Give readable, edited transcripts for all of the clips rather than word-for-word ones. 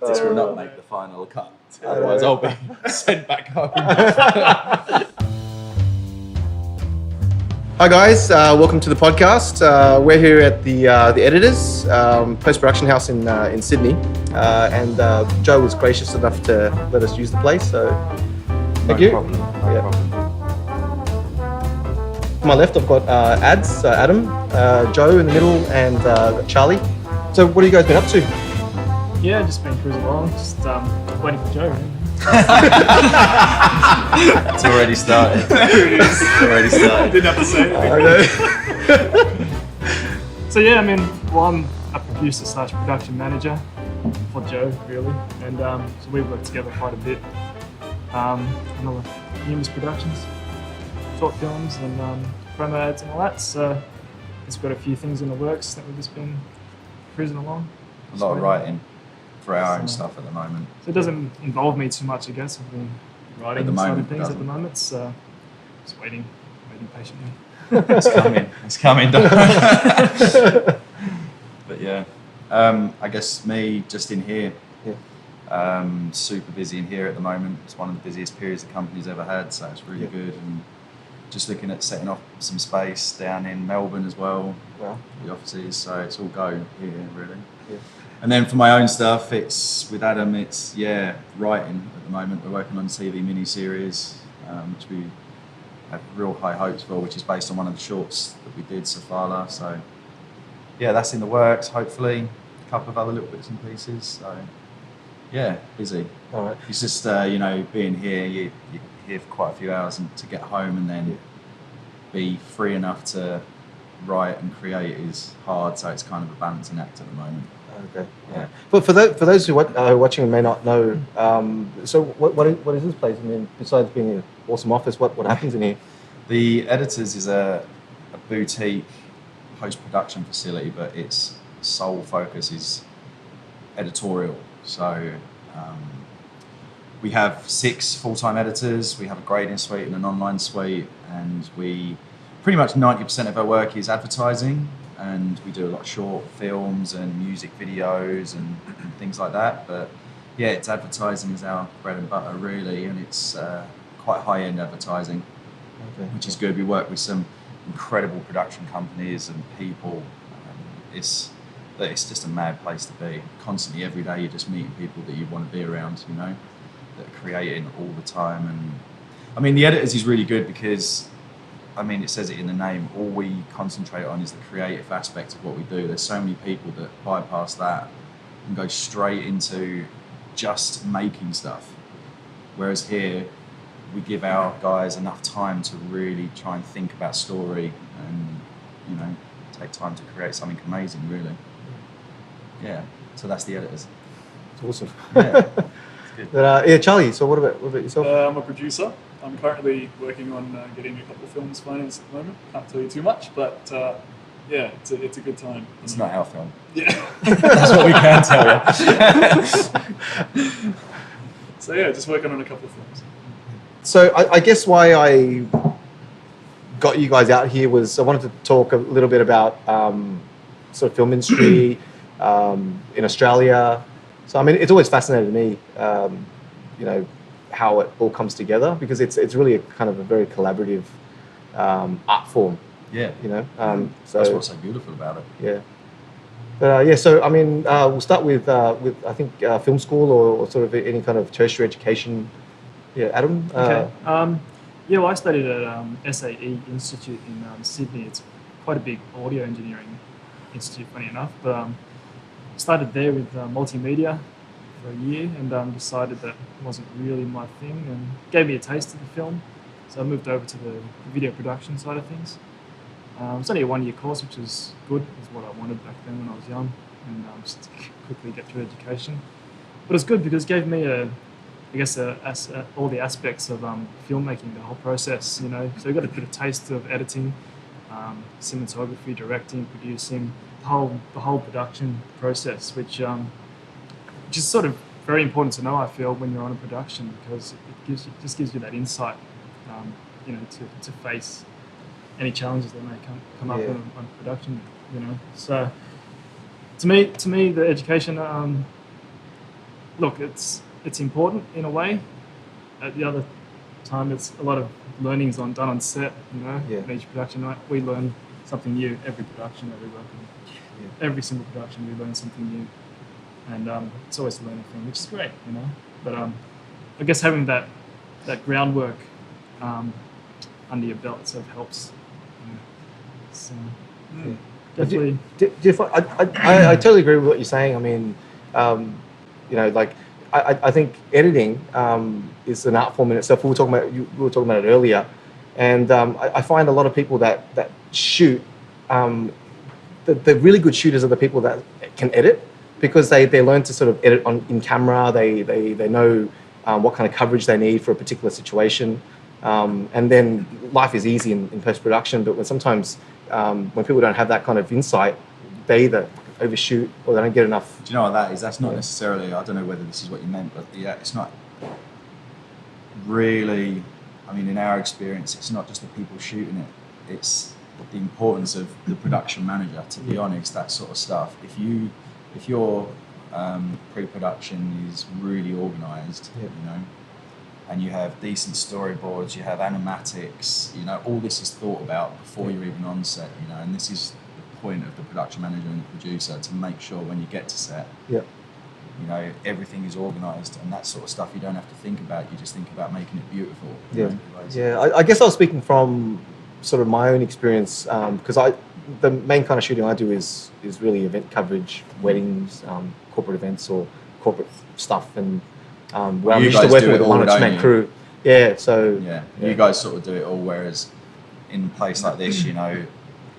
This will not make the final cut. Otherwise, I'll be sent back home. Hi guys, welcome to the podcast. We're here at the Editors post-production house in Sydney, and Joe was gracious enough to let us use the place. So thank you. No problem. To my left, I've got Adam, Joe in the middle, and Charlie. So what have you guys been up to? Yeah, just been cruising along, just waiting for Joe. It's already started. There it is. It's already started. Didn't have to say anything. So yeah, I'm a producer / production manager for Joe, really, and so we work together quite a bit. On all the numerous productions, short films, and promo ads and all that. So it's got a few things in the works that we've just been cruising along. A lot of writing for our own stuff at the moment. So it doesn't involve me too much, I guess. I've been writing side of things at the moment, so just waiting patiently. It's coming. But yeah, I guess me just in here. Yeah. Super busy in here at the moment. It's one of the busiest periods the company's ever had, so it's really good. And just looking at setting off some space down in Melbourne as well. Wow. The offices, so it's all go here really. Yeah. And then for my own stuff, it's with Adam. It's writing at the moment. We're working on a TV mini-series, which we have real high hopes for, which is based on one of the shorts that we did, Safala. So yeah, that's in the works. Hopefully, a couple of other little bits and pieces. So yeah, busy. All right. It's just being here, you're here for quite a few hours, and to get home and then be free enough to write and create is hard. So it's kind of a balancing act at the moment. Okay. Yeah. But for those who are watching and may not know, so what is this place? I mean, besides being an awesome office, what happens in here? The Editors is a boutique post-production facility, but its sole focus is editorial. So we have 6 full-time editors. We have a grading suite and an online suite, and we pretty much 90% of our work is advertising. And we do a lot of short films and music videos and things like that. But yeah, it's advertising is our bread and butter really, and it's quite high-end advertising, which is good. We work with some incredible production companies and people. It's just a mad place to be. Constantly, every day, you're just meeting people that you want to be around, that are creating all the time. And I mean, the Editors is really good because, I mean, it says it in the name, all we concentrate on is the creative aspect of what we do. There's so many people that bypass that and go straight into just making stuff. Whereas here, we give our guys enough time to really try and think about story and, take time to create something amazing, really. Yeah, so that's the Editors. It's awesome. Yeah, it's good. But, Charlie, so what about yourself? I'm a producer. I'm currently working on getting a couple of films financed at the moment. Can't tell you too much, but yeah, it's a good time. It's not our film. Yeah. That's what we can tell you. So yeah, just working on a couple of films. So I guess why I got you guys out here was I wanted to talk a little bit about sort of film industry in Australia. So I mean, it's always fascinated me, how it all comes together, because it's really a kind of a very collaborative art form. Yeah. So that's what's so beautiful about it. Yeah. But so I mean, we'll start with I think film school or sort of any kind of tertiary education. Yeah, Adam. Okay. Well, I studied at SAE Institute in Sydney. It's quite a big audio engineering institute, funny enough. But started there with multimedia for a year, and decided that wasn't really my thing, and gave me a taste of the film. So I moved over to the video production side of things. It's only a 1-year course, which is good. It was what I wanted back then when I was young, and just to quickly get through education. But it's good because it gave me all the aspects of filmmaking, the whole process. So I got a bit of taste of editing, cinematography, directing, producing, the whole production process, which is sort of very important to know, I feel, when you're on a production, because it just gives you that insight, to face any challenges that may come up on production, So to me, the education look, it's important in a way. At the other time, it's a lot of learning's done on set. Yeah. In each production night, we learn something new every production that we work on. Yeah. Every single production, we learn something new, and it's always a learning thing, which is great. But I guess having that groundwork under your belt sort of helps. So definitely. I totally agree with what you're saying. I mean, like I think editing is an art form in itself. We were talking about it earlier, and I find a lot of people that shoot. The really good shooters are the people that can edit, because they learn to sort of edit in camera. They know what kind of coverage they need for a particular situation, and then life is easy in post-production. But sometimes when people don't have that kind of insight, they either overshoot or they don't get enough. Do you know what that is? That's not necessarily, I don't know whether this is what you meant, but it's not really, I mean, in our experience, it's not just the people shooting it, it's the importance of the production manager, to be honest, that sort of stuff. If your pre-production is really organised, and you have decent storyboards, you have animatics, all this is thought about before you're even on set, and this is the point of the production manager and the producer, to make sure when you get to set, everything is organised, and that sort of stuff you don't have to think about, you just think about making it beautiful. I guess I was speaking from sort of my own experience, because the main kind of shooting I do is really event coverage, weddings, corporate events or corporate stuff, and where I'm used to working with a one or two man crew. You guys sort of do it all, whereas in a place like this,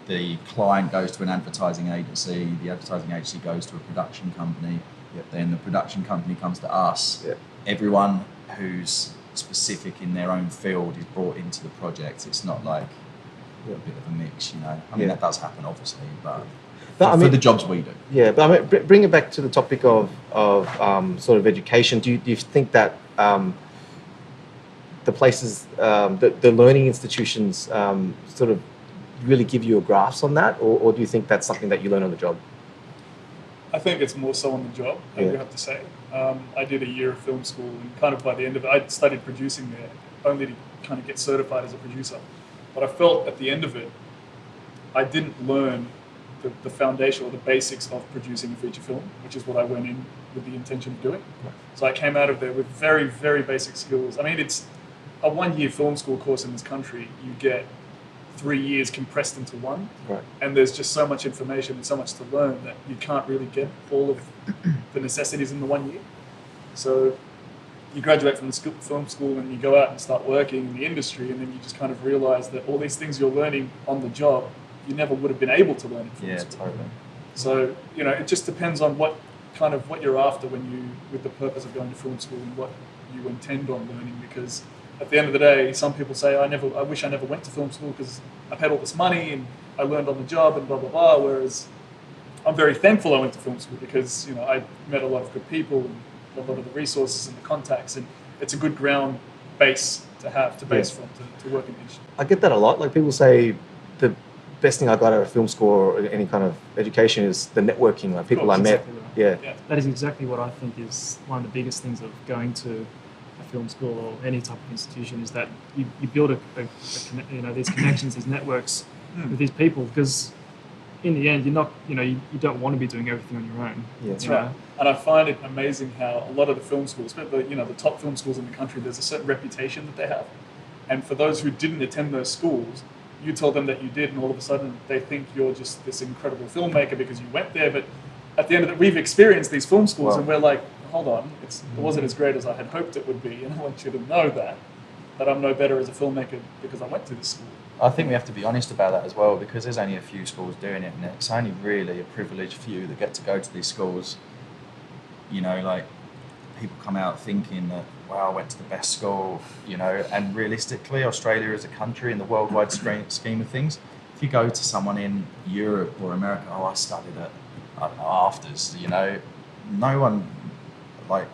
the client goes to an advertising agency, the advertising agency goes to a production company, then the production company comes to us. Everyone who's specific in their own field is brought into the project. It's not like a bit of a mix, I mean, that does happen, obviously, but for the jobs we do. Yeah, but I mean, bring it back to the topic of sort of education. Do you think that the places, the learning institutions, sort of really give you a grasp on that, or do you think that's something that you learn on the job? I think it's more so on the job, I would have to say. I did a year of film school, and kind of by the end of it, I studied producing there, only to kind of get certified as a producer. But I felt at the end of it, I didn't learn the foundation or the basics of producing a feature film, which is what I went in with the intention of doing. So I came out of there with very, very basic skills. I mean, it's a 1-year film school course in this country. You get 3 years compressed into one, and there's just so much information and so much to learn that you can't really get all of the necessities in the 1 year. So you graduate from the film school and you go out and start working in the industry, and then you just kind of realize that all these things you're learning on the job, you never would have been able to learn in film school. Totally. So, it just depends on what you're after with the purpose of going to film school, and what you intend on learning, because at the end of the day, some people say, I wish I never went to film school because I paid all this money and I learned on the job and blah, blah, blah. Whereas I'm very thankful I went to film school, because, I met a lot of good people and a lot of the resources and the contacts, and it's a good ground base to have, to base from, to work in the industry. I get that a lot. Like, people say the best thing I got out of film school or any kind of education is the networking, like people I met. Exactly right. That is exactly what I think is one of the biggest things of going to a film school or any type of institution, is that you build these connections, these networks with these people, because in the end, you're not, you don't want to be doing everything on your own. That's right. And I find it amazing how a lot of the film schools, the top film schools in the country, there's a certain reputation that they have. And for those who didn't attend those schools, you tell them that you did, and all of a sudden they think you're just this incredible filmmaker because you went there. But at the end of it, we've experienced these film schools, and we're like, hold on, it wasn't as great as I had hoped it would be, and I want you to know that I'm no better as a filmmaker because I went to this school. I think we have to be honest about that as well, because there's only a few schools doing it, and it's only really a privileged few that get to go to these schools. Like, people come out thinking that, wow, I went to the best school, and realistically, Australia as a country in the worldwide scheme of things, if you go to someone in Europe or America, I studied at, afters, no one will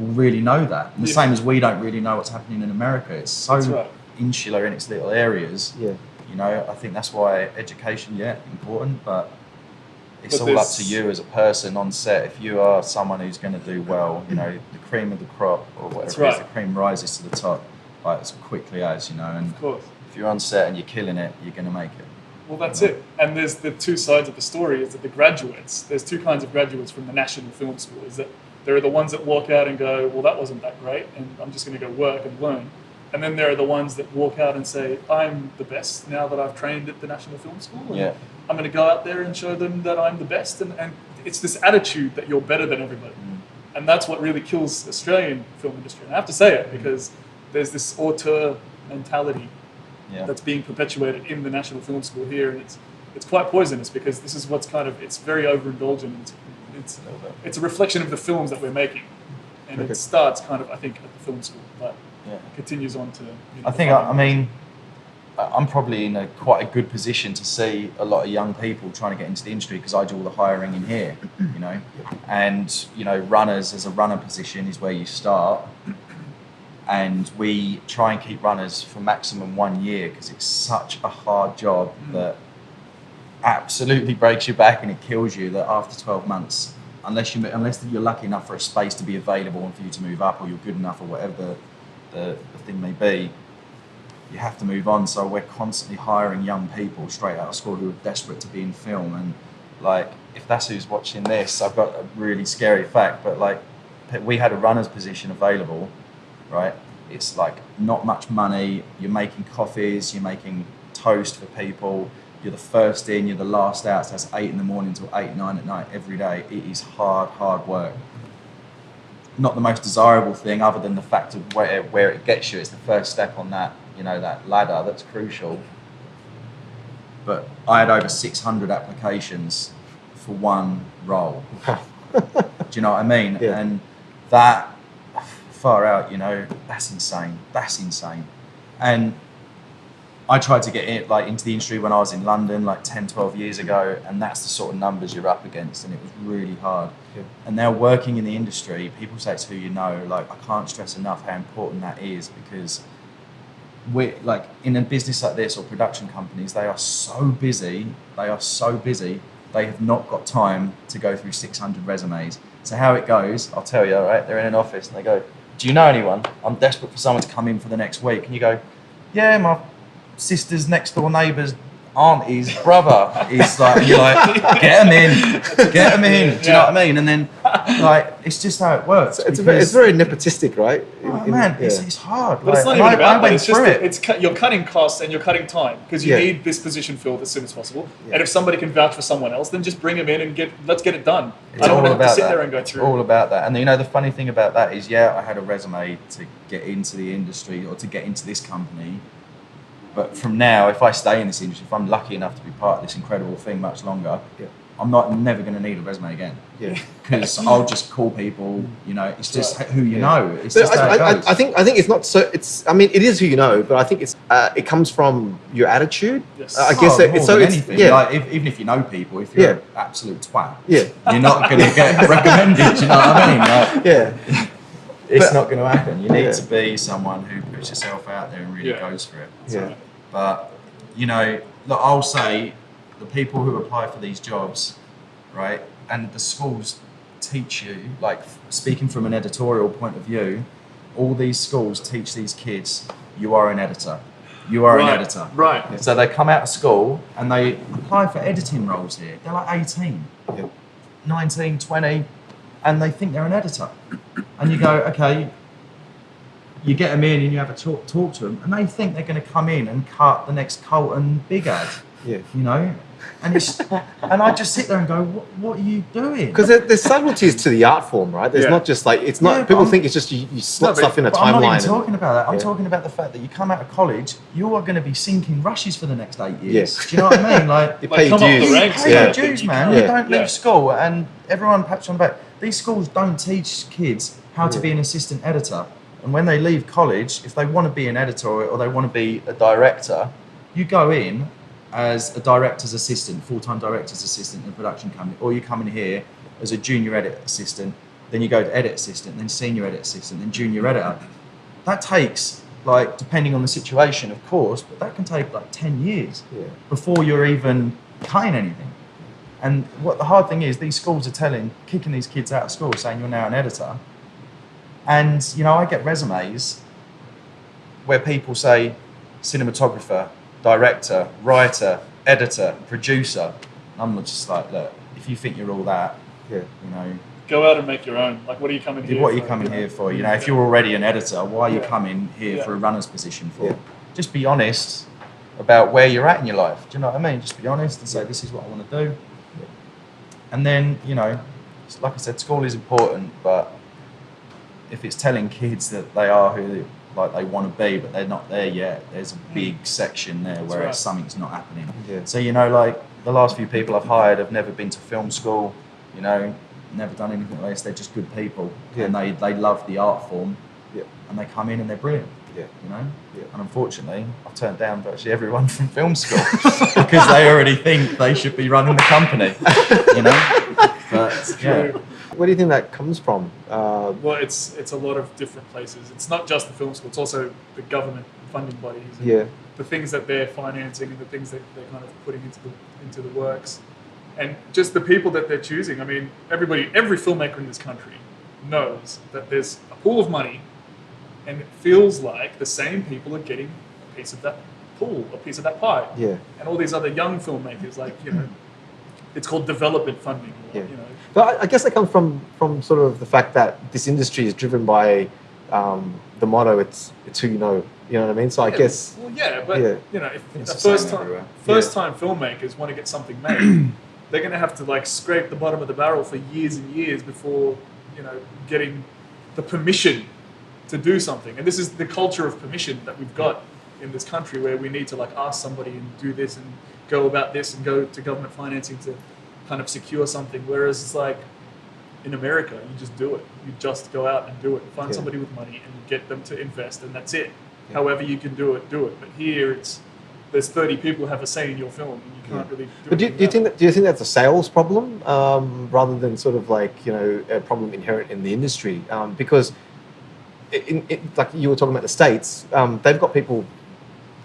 really know that. And the same as we don't really know what's happening in America. It's so insular in its little areas. I think that's why education, important, but it's But all up there's- to you as a person on set. If you are someone who's going to do well, you know, the cream of the crop or whatever That's it is, right. the cream rises to the top like as quickly as, you know, and Of course. if you're on set and you're killing it, you're going to make it. Well, that's it. And there's the two sides of the story. Is that the graduates? There's two kinds of graduates from the National Film School. Is that there are the ones that walk out and go, well, that wasn't that great, and I'm just going to go work and learn. And then there are the ones that walk out and say, I'm the best now that I've trained at the National Film School. And Yeah. I'm going to go out there and show them that I'm the best. And it's this attitude that you're better than everybody. And that's what really kills Australian film industry. And I have to say it because there's this auteur mentality Yeah. that's being perpetuated in the National Film School here, and it's quite poisonous because this is what's kind of, it's very overindulgent. It's a reflection of the films that we're making, and Okay. it starts kind of, I think, at the film school, but Yeah. continues on to. I think, I mean, I'm probably in quite a good position to see a lot of young people trying to get into the industry because I do all the hiring in here, you know, and, you know, runners as a runner position is where you start. And we try and keep runners for maximum 1 year because it's such a hard job that absolutely breaks your back and it kills you that after 12 months, unless you're lucky enough for a space to be available and for you to move up or you're good enough or whatever the thing may be, you have to move on. So we're constantly hiring young people straight out of school who are desperate to be in film. And like, if that's who's watching this, I've got a really scary fact, but like we had a runner's position available, right? It's like not much money. You're making coffees, you're making toast for people. You're the first in, you're the last out. So that's 8 in the morning till 8, 9 at night every day. It is hard work. Not the most desirable thing other than the fact of where it gets you. It's the first step on that, you know, that ladder that's crucial. But I had over 600 applications for one role. Do you know what I mean? Yeah. And that, far out, you know, that's insane. That's insane. And I tried to get into the industry when I was in London, like 10, 12 years ago, and that's the sort of numbers you're up against, and it was really hard. Yeah. And now working in the industry, people say it's who you know. Like, I can't stress enough how important that is because we're like in a business like this or production companies, they are so busy. They have not got time to go through 600 resumes. So how it goes, I'll tell you, all right? They're in an office and they go, do you know anyone? I'm desperate for someone to come in for the next week. And you go, yeah, my sister's next door neighbour's auntie's brother is like, and you're like, get them in. Do you know what I mean? And then, like, it's just how it works. It's very nepotistic, right? It's hard. But it's not Like, even about that. went It's just through that you're cutting costs and you're cutting time because you Yeah. need this position filled as soon as possible. Yeah. And if somebody can vouch for someone else, then just bring them in and let's get it done. It's I don't all want to have to about sit that. there and go It's through. all about that. And you know, the funny thing about that is, yeah, I had a resume to get into the industry or to get into this company. But from now, if I stay in this industry, if I'm lucky enough to be part of this incredible thing much longer, Yeah. I'm never going to need a resume again. Yeah. Because I'll just call people. You know, it's just Right. who you Yeah. know. It's But just how it goes. I think it's not so. It's. I mean, it is who you know, but I think it comes from your attitude. Yes. I guess Oh, it's more so. than It's anything. yeah. Like, even if you know people, if you're Yeah. an absolute twat, Yeah. you're not going to get recommended. You know what I mean? Like, Yeah. it's But- not going to happen. You need Yeah. to be someone who puts yourself out there and really Yeah. goes for it. Yeah. But, you know, look, I'll say the people who apply for these jobs, right, and the schools teach you, like speaking from an editorial point of view, all these schools teach these kids, you are an editor. You are an editor. Right. So they come out of school and they apply for editing roles here. They're like 18, Yeah. 19, 20, and they think they're an editor. And you go, okay, you get them in and you have a talk to them, and they think they're going to come in and cut the next Colton big ad, Yeah. you know? And and I just sit there and go, what are you doing? Because there's subtleties to the art form, right? There's Yeah. not just like it's not. Yeah, but people I'm- think it's just you slot No, stuff in a but I'm not timeline. even talking about that. I'm Yeah. talking about the fact that you come out of college, you are going to be sinking rushes for the next 8 years. Yes. Do you know what I mean? Like, You Like, pay come up dues. the ranks. pay Yeah. your dues, man. Yeah. You don't leave Yeah. school, and everyone pats you on the back. These schools don't teach kids how to be an assistant editor. And when they leave college, if they want to be an editor or they want to be a director, you go in as a director's assistant, full-time director's assistant in a production company, or you come in here as a junior edit assistant, then you go to edit assistant, then senior edit assistant, then junior editor. That takes, like, depending on the situation, of course, but that can take like 10 years Yeah. before you're even cutting anything. And what the hard thing is, these schools are kicking these kids out of school, saying you're now an editor. And, you know, I get resumes where people say cinematographer, director, writer, editor, producer. And I'm just like, look, if you think you're all that, you know, go out and make your own. Like, what are you coming here for? What are you coming here for? You know, if you're already an editor, why are you coming here for a runner's position for? Just be honest about where you're at in your life. Do you know what I mean? Just be honest and say, this is what I want to do. And then, you know, like I said, school is important, but if it's telling kids that they are who they want to be, but they're not there yet, there's a big section there where something's not happening. So, you know, like the last few people I've hired have never been to film school, you know, never done anything like this. They're just good people, and they love the art form, and they come in and they're brilliant. You know, and unfortunately, I've turned down virtually everyone from film school because they already think they should be running the company. You know, but where do you think that comes from? Well, it's a lot of different places. It's not just the film school; it's also the government funding bodies. And the things that they're financing and the things that they're kind of putting into the works, and just the people that they're choosing. I mean, every filmmaker in this country knows that there's a pool of money. And it feels like the same people are getting a piece of that pool, a piece of that pie. And all these other young filmmakers, like, you know, it's called development funding. Or, you know. But I guess that comes from sort of the fact that this industry is driven by the motto, it's who you know. You know what I mean? So I guess... Well, but, you know, if the first-time filmmakers want to get something made, they're going to have to, like, scrape the bottom of the barrel for years and years before, you know, getting the permission to do something. And this is the culture of permission that we've got in this country, where we need to like ask somebody and do this and go about this and go to government financing to kind of secure something. Whereas it's like in America, you just do it. You just go out and do it. Find somebody with money and get them to invest, and that's it. However you can do it, do it. But here there's 30 people who have a say in your film, and you can't really do it. But do you think that's a sales problem rather than sort of like, you know, a problem inherent in the industry? Because like you were talking about the States, they've got people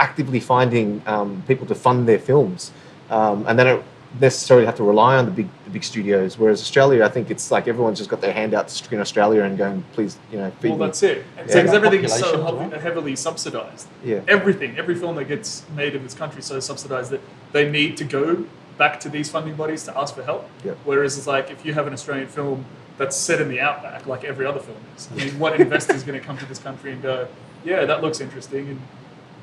actively finding people to fund their films, and they don't necessarily have to rely on the big studios. Whereas Australia, I think it's like everyone's just got their hand out to Screen Australia and going, please, you know, feed me. Well, that's it. Because everything is so heavily subsidised. Every film that gets made in this country is so subsidised that they need to go back to these funding bodies to ask for help. Whereas it's like if you have an Australian film that's set in the outback, like every other film is. I mean, what investor is going to come to this country and go, yeah, that looks interesting? And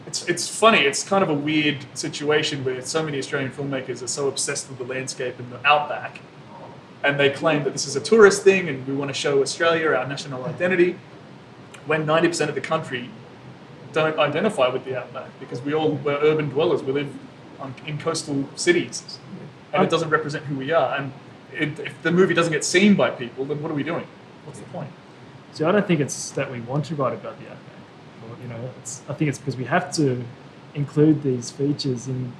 it's funny. It's kind of a weird situation where so many Australian filmmakers are so obsessed with the landscape and the outback, and they claim that this is a tourist thing and we want to show Australia our national identity, when 90% of the country don't identify with the outback because we're urban dwellers. We live in coastal cities, and it doesn't represent who we are. And if the movie doesn't get seen by people, then what are we doing? What's the point? So I don't think it's that we want to write about the outback. Or, you know, I think it's because we have to include these features in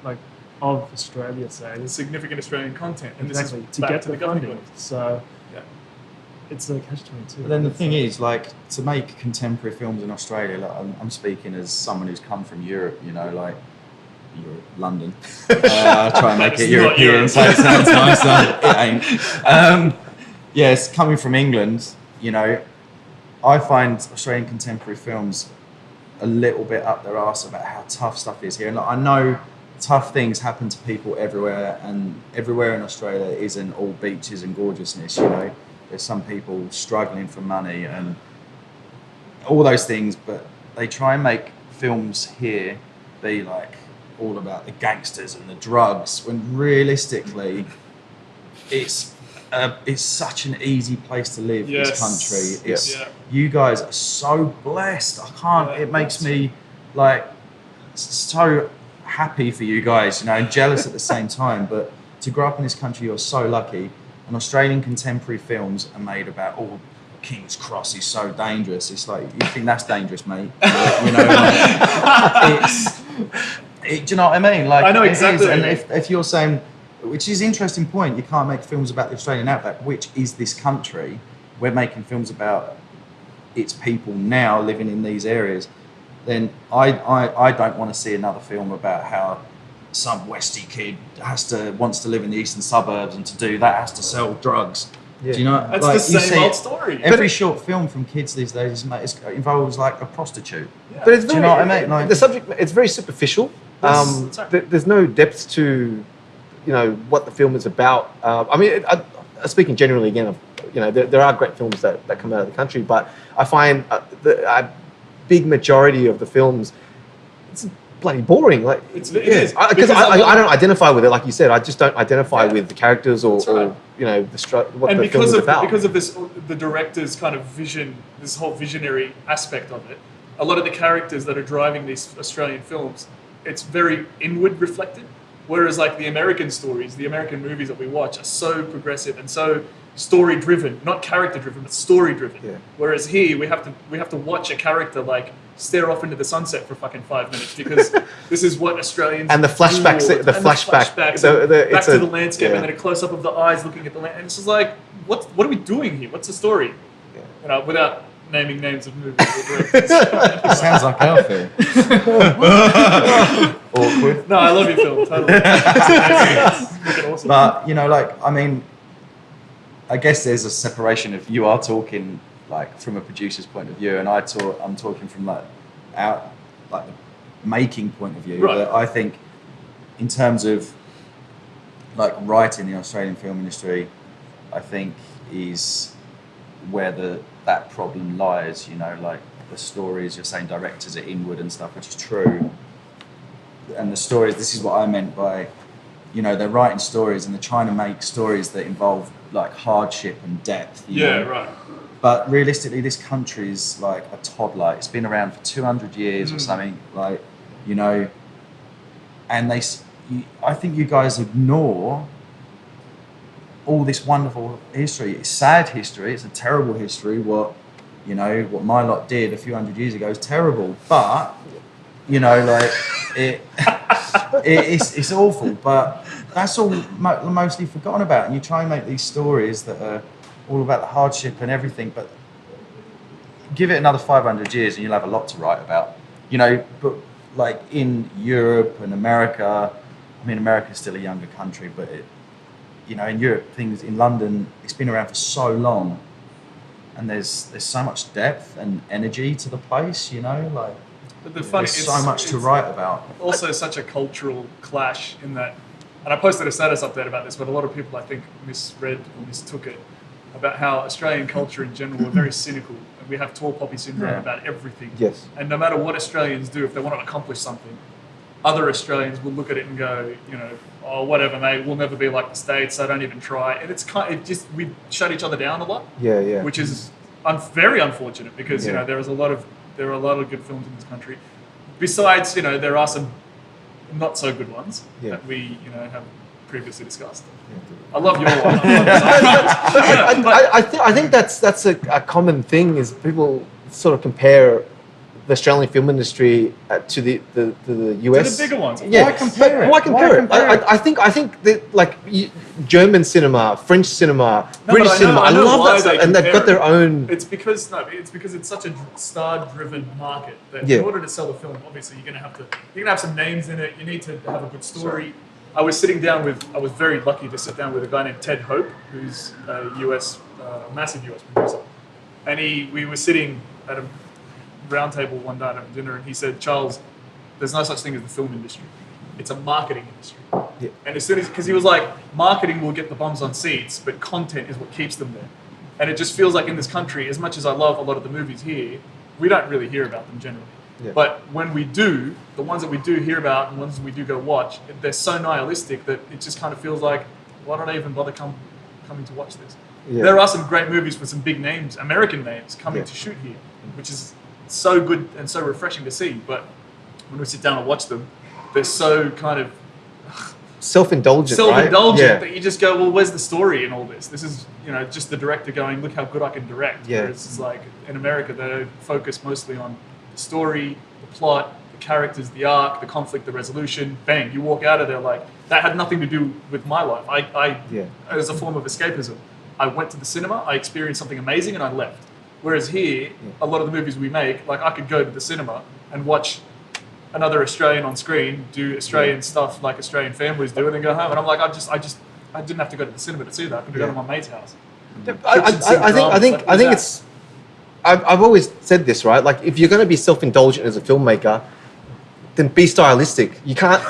of Australia, say. There's significant Australian content, and exactly, this is to back get to the funding. government. So it's a catch-22. But then the thing is, like, to make contemporary films in Australia, like, I'm speaking as someone who's come from Europe, you know, like Europe, London. Try and make it European, so it sounds nicer. It ain't. Yes, coming from England, you know, I find Australian contemporary films a little bit up their arse about how tough stuff is here. And like, I know tough things happen to people everywhere, and everywhere in Australia isn't all beaches and gorgeousness, you know. There's some people struggling for money and all those things, but they try and make films here be like all about the gangsters and the drugs, when realistically it's such an easy place to live, this country. You guys are so blessed. I can't, it makes me like so happy for you guys, you know, and jealous at the same time. But to grow up in this country, you're so lucky. And Australian contemporary films are made about, oh, King's Cross is so dangerous. It's like, you think that's dangerous, mate? You know, do you know what I mean? Like, I know exactly. And if you're saying, which is an interesting point, you can't make films about the Australian outback, which is this country. We're making films about its people now living in these areas. Then I don't want to see another film about how some Westie kid wants to live in the eastern suburbs, and to do that has to sell drugs. Yeah. Do you know? That's like, the same old story. Every short film from kids these days involves like a prostitute. Yeah. But it's Do you know what I mean? Like, the subject, it's very superficial. That's right. There's no depth to, what the film is about. I mean, speaking generally again, there are great films that come out of the country, but I find a big majority of the films, it's bloody boring. Like it is. Because I don't identify with it, like you said. I just don't identify with the characters or right. what the film is about. Because of this, the director's kind of vision, this whole visionary aspect of it, a lot of the characters that are driving these Australian films, it's very inward reflected. Whereas like the American stories, the American movies that we watch are so progressive and so story driven, not character driven, but story driven. Yeah. Whereas here we have to watch a character like stare off into the sunset for fucking 5 minutes because this is what Australians and the flashbacks, do, back back to the landscape, and then a close up of the eyes looking at the land, and it's just like, what are we doing here? What's the story? Yeah. Without naming names of movies or directors. it sounds like our film. Awkward. No, I love your film, totally. It's fucking awesome. But I guess there's a separation if you are talking like from a producer's point of view, and I'm talking from the making point of view. Right. But I think in terms of like writing the Australian film industry, I think is where that problem lies. Like the stories, you're saying directors are inward and stuff, which is true. And the stories, this is what I meant by, they're writing stories and they're trying to make stories that involve like hardship and depth. You know? Right. But realistically, this country is like a toddler. It's been around for 200 years or something, and I think you guys ignore all this wonderful history. It's sad history. It's a terrible history. What my lot did a few hundred years ago is terrible. But, it's awful. But that's all mostly forgotten about. And you try and make these stories that are all about the hardship and everything, but give it another 500 years and you'll have a lot to write about. But like in Europe and America, I mean, America's still a younger country, but in Europe, in London, it's been around for so long, and there's so much depth and energy to the place, But there's so much to write about. Also, such a cultural clash in that, and I posted a status update about this, but a lot of people I think misread or mistook it about how Australian culture in general are very cynical, and we have tall poppy syndrome about everything. Yes. And no matter what Australians do, if they want to accomplish something, other Australians will look at it and go, oh, whatever, mate, we'll never be like the States, so don't even try. And we shut each other down a lot. Yeah. Which is very unfortunate because, there are a lot of good films in this country. Besides, there are some not so good ones that we, have previously discussed. I love your one. I think that's a common thing is people sort of compare the Australian film industry to the US. To the bigger ones. Yeah. Why compare it? Why compare it? I think that like German cinema, French cinema, British cinema. I love that stuff, and they've got their own. It's because it's such a star-driven market that in order to sell the film, obviously you're gonna have some names in it. You need to have a good story. I was very lucky to sit down with a guy named Ted Hope, who's a massive US producer, and we were sitting at a round table one night at dinner, and he said, Charles, there's no such thing as the film industry. It's a marketing industry. Yeah. And as soon as, because he was like, marketing will get the bums on seats, but content is what keeps them there. And it just feels like in this country, as much as I love a lot of the movies here, we don't really hear about them generally. Yeah. But when we do, the ones that we do hear about and ones that we do go watch, they're so nihilistic that it just kind of feels like, why don't I even bother coming to watch this? Yeah. There are some great movies with some big names, American names, coming to shoot here, which is so good and so refreshing to see. But when we sit down and watch them, they're so kind of self-indulgent, that you just go, well, where's the story in all this? This is, just the director going, look how good I can direct. Yeah. Whereas it's like in America, they focus mostly on the story, the plot, the characters, the arc, the conflict, the resolution. Bang, you walk out of there like, that had nothing to do with my life. I as a form of escapism, I went to the cinema, I experienced something amazing, and I left. Whereas here, a lot of the movies we make, like I could go to the cinema and watch another Australian on screen do Australian stuff like Australian families do, and then go home. And I'm like, I didn't have to go to the cinema to see that. I could do that at my mate's house. I think it's. I've always said this, right? Like, if you're going to be self-indulgent as a filmmaker, then be stylistic. You can't,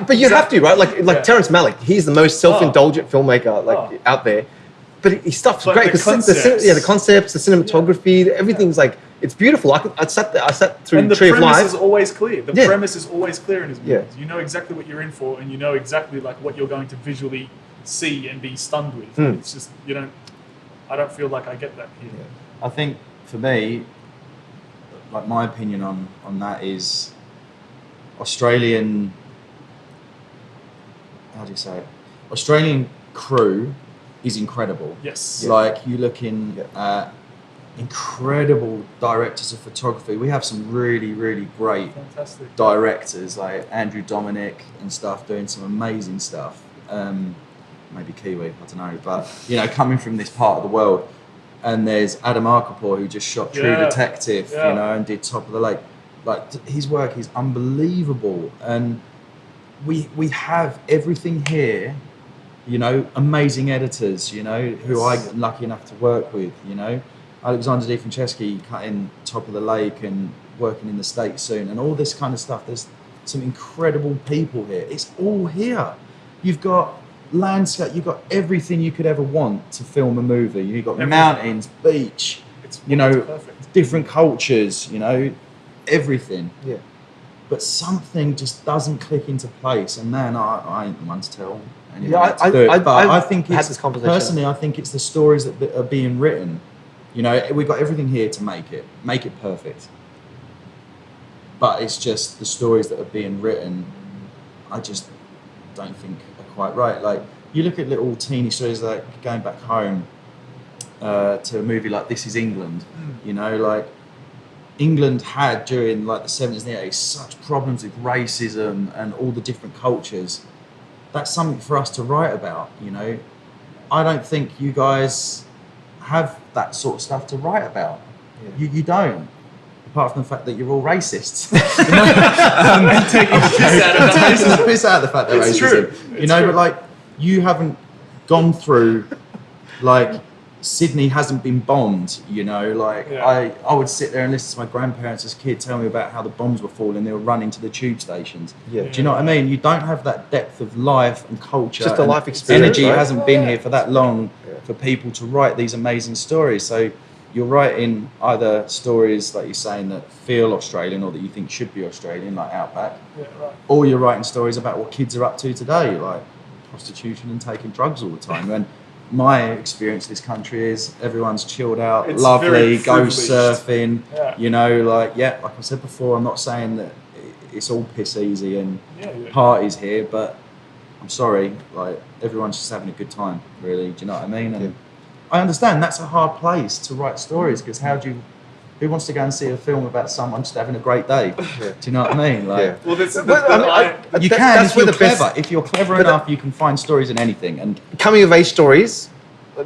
but you have to, right? Like Terrence Malick, he's the most self-indulgent filmmaker out there. But his stuff's great because the concepts, the cinematography, everything's like, it's beautiful. I sat through and the Tree of Life. premise is always clear. The premise is always clear in his movies. You know exactly what you're in for, and you know exactly like what you're going to visually see and be stunned with. It's just I don't feel like I get that here. I think for me, like my opinion on that is Australian. How do you say it? Australian crew is incredible. Yes. Like you looking at incredible directors of photography. We have some really, really great directors like Andrew Dominic and stuff doing some amazing stuff. Maybe Kiwi, I don't know, but coming from this part of the world. And there's Adam Arkapour who just shot True Detective, and did Top of the Lake. Like his work is unbelievable, and we have everything here. Amazing editors, who I'm lucky enough to work with. Alexander D. Franceschi cutting Top of the Lake and working in the States soon, and all this kind of stuff. There's some incredible people here. It's all here. You've got landscape, you've got everything you could ever want to film a movie. You've got mountains, beach, it's perfect. Different cultures, everything. Yeah. But something just doesn't click into place, and then I ain't the one to tell anyone to do it. But I think it's, this personally, I think it's the stories that are being written. We've got everything here to make it perfect. But it's just the stories that are being written, I just don't think are quite right. Like, you look at little teeny stories like going back home to a movie like This Is England, like England had during like the 70s and the 80s such problems with racism and all the different cultures. That's something for us to write about, I don't think you guys have that sort of stuff to write about. You don't. Apart from the fact that you're all racists. And taking the piss out of the fact that it's racism. True. But like, you haven't gone through, like, Sydney hasn't been bombed, I would sit there and listen to my grandparents as a kid tell me about how the bombs were falling, they were running to the tube stations. Do you know what I mean? You don't have that depth of life and culture. Just a life experience. Energy hasn't been here for that long for people to write these amazing stories. So you're writing either stories, like you're saying, that feel Australian or that you think should be Australian, like Outback, or you're writing stories about what kids are up to today, like prostitution and taking drugs all the time. And my experience of this country is everyone's chilled out, it's lovely, go surfing, like I said before, I'm not saying that it's all piss easy and parties here, but I'm sorry, like, everyone's just having a good time, really. Do you know what I mean? And I understand that's a hard place to write stories, because who wants to go and see a film about someone just having a great day? Do you know what I mean? Like, well, you can if you're clever. If you're clever enough, you can find stories in anything. And coming of age stories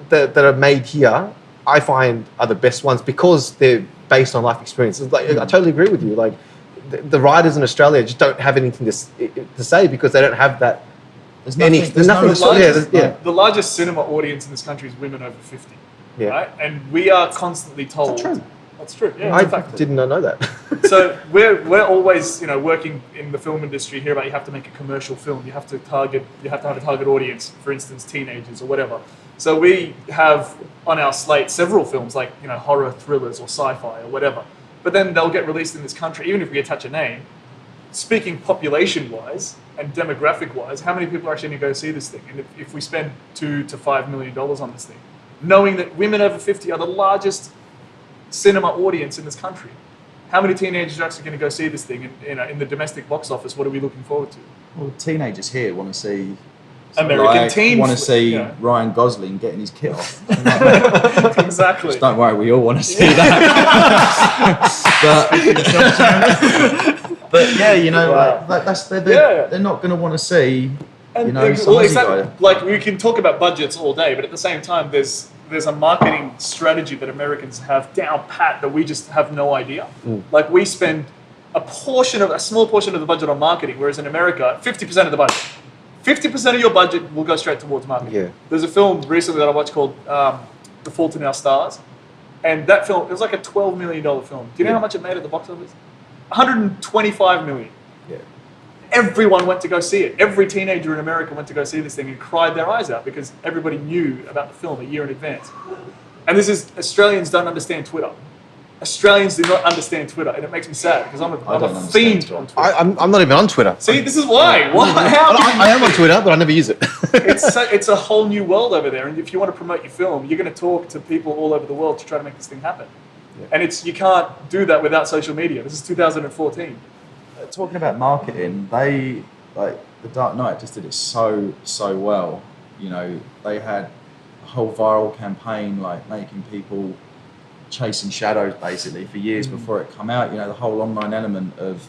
that are made here, I find are the best ones because they're based on life experiences. Like, I totally agree with you. Like, the writers in Australia just don't have anything to say because they don't have that. There's nothing. The largest cinema audience in this country is women over 50. Right? And we are constantly told. That's true. Yeah, I did not know that. So we're always working in the film industry here about you have to make a commercial film. You have to have a target audience, for instance, teenagers or whatever. So we have on our slate several films like horror thrillers or sci-fi or whatever. But then they'll get released in this country, even if we attach a name. Speaking population-wise and demographic-wise, how many people are actually going to go see this thing? And if we spend $2 to $5 million on this thing, knowing that women over 50 are the largest cinema audience in this country, how many teenagers are actually going to go see this thing in the domestic box office? What are we looking forward to? Well, teenagers here want to see American teens. Want to see Ryan Gosling getting his kit off. Exactly. Just don't worry, we all want to see that. but they're not going to want to see. Like, we can talk about budgets all day, but at the same time, there's a marketing strategy that Americans have down pat that we just have no idea. Like, we spend a small portion of the budget on marketing, whereas in America, 50% of the budget. 50% of your budget will go straight towards marketing. Yeah. There's a film recently that I watched called The Fault in Our Stars, and that film, it was like a $12 million film. Do you know how much it made at the box office? $125 million. Yeah. Everyone went to go see it. Every teenager in America went to go see this thing and cried their eyes out because everybody knew about the film a year in advance. And this is, Australians don't understand Twitter. Australians do not understand Twitter, and it makes me sad because I'm a fiend on Twitter. I'm not even on Twitter. See, this is why. Why? I am on Twitter, but I never use it. It's a whole new world over there, and if you want to promote your film, you're going to talk to people all over the world to try to make this thing happen. Yeah. And you can't do that without social media. This is 2014. Talking about marketing, they like The Dark Knight just did it so well. You know, they had a whole viral campaign like making people chasing shadows basically for years before it come out. You know, the whole online element of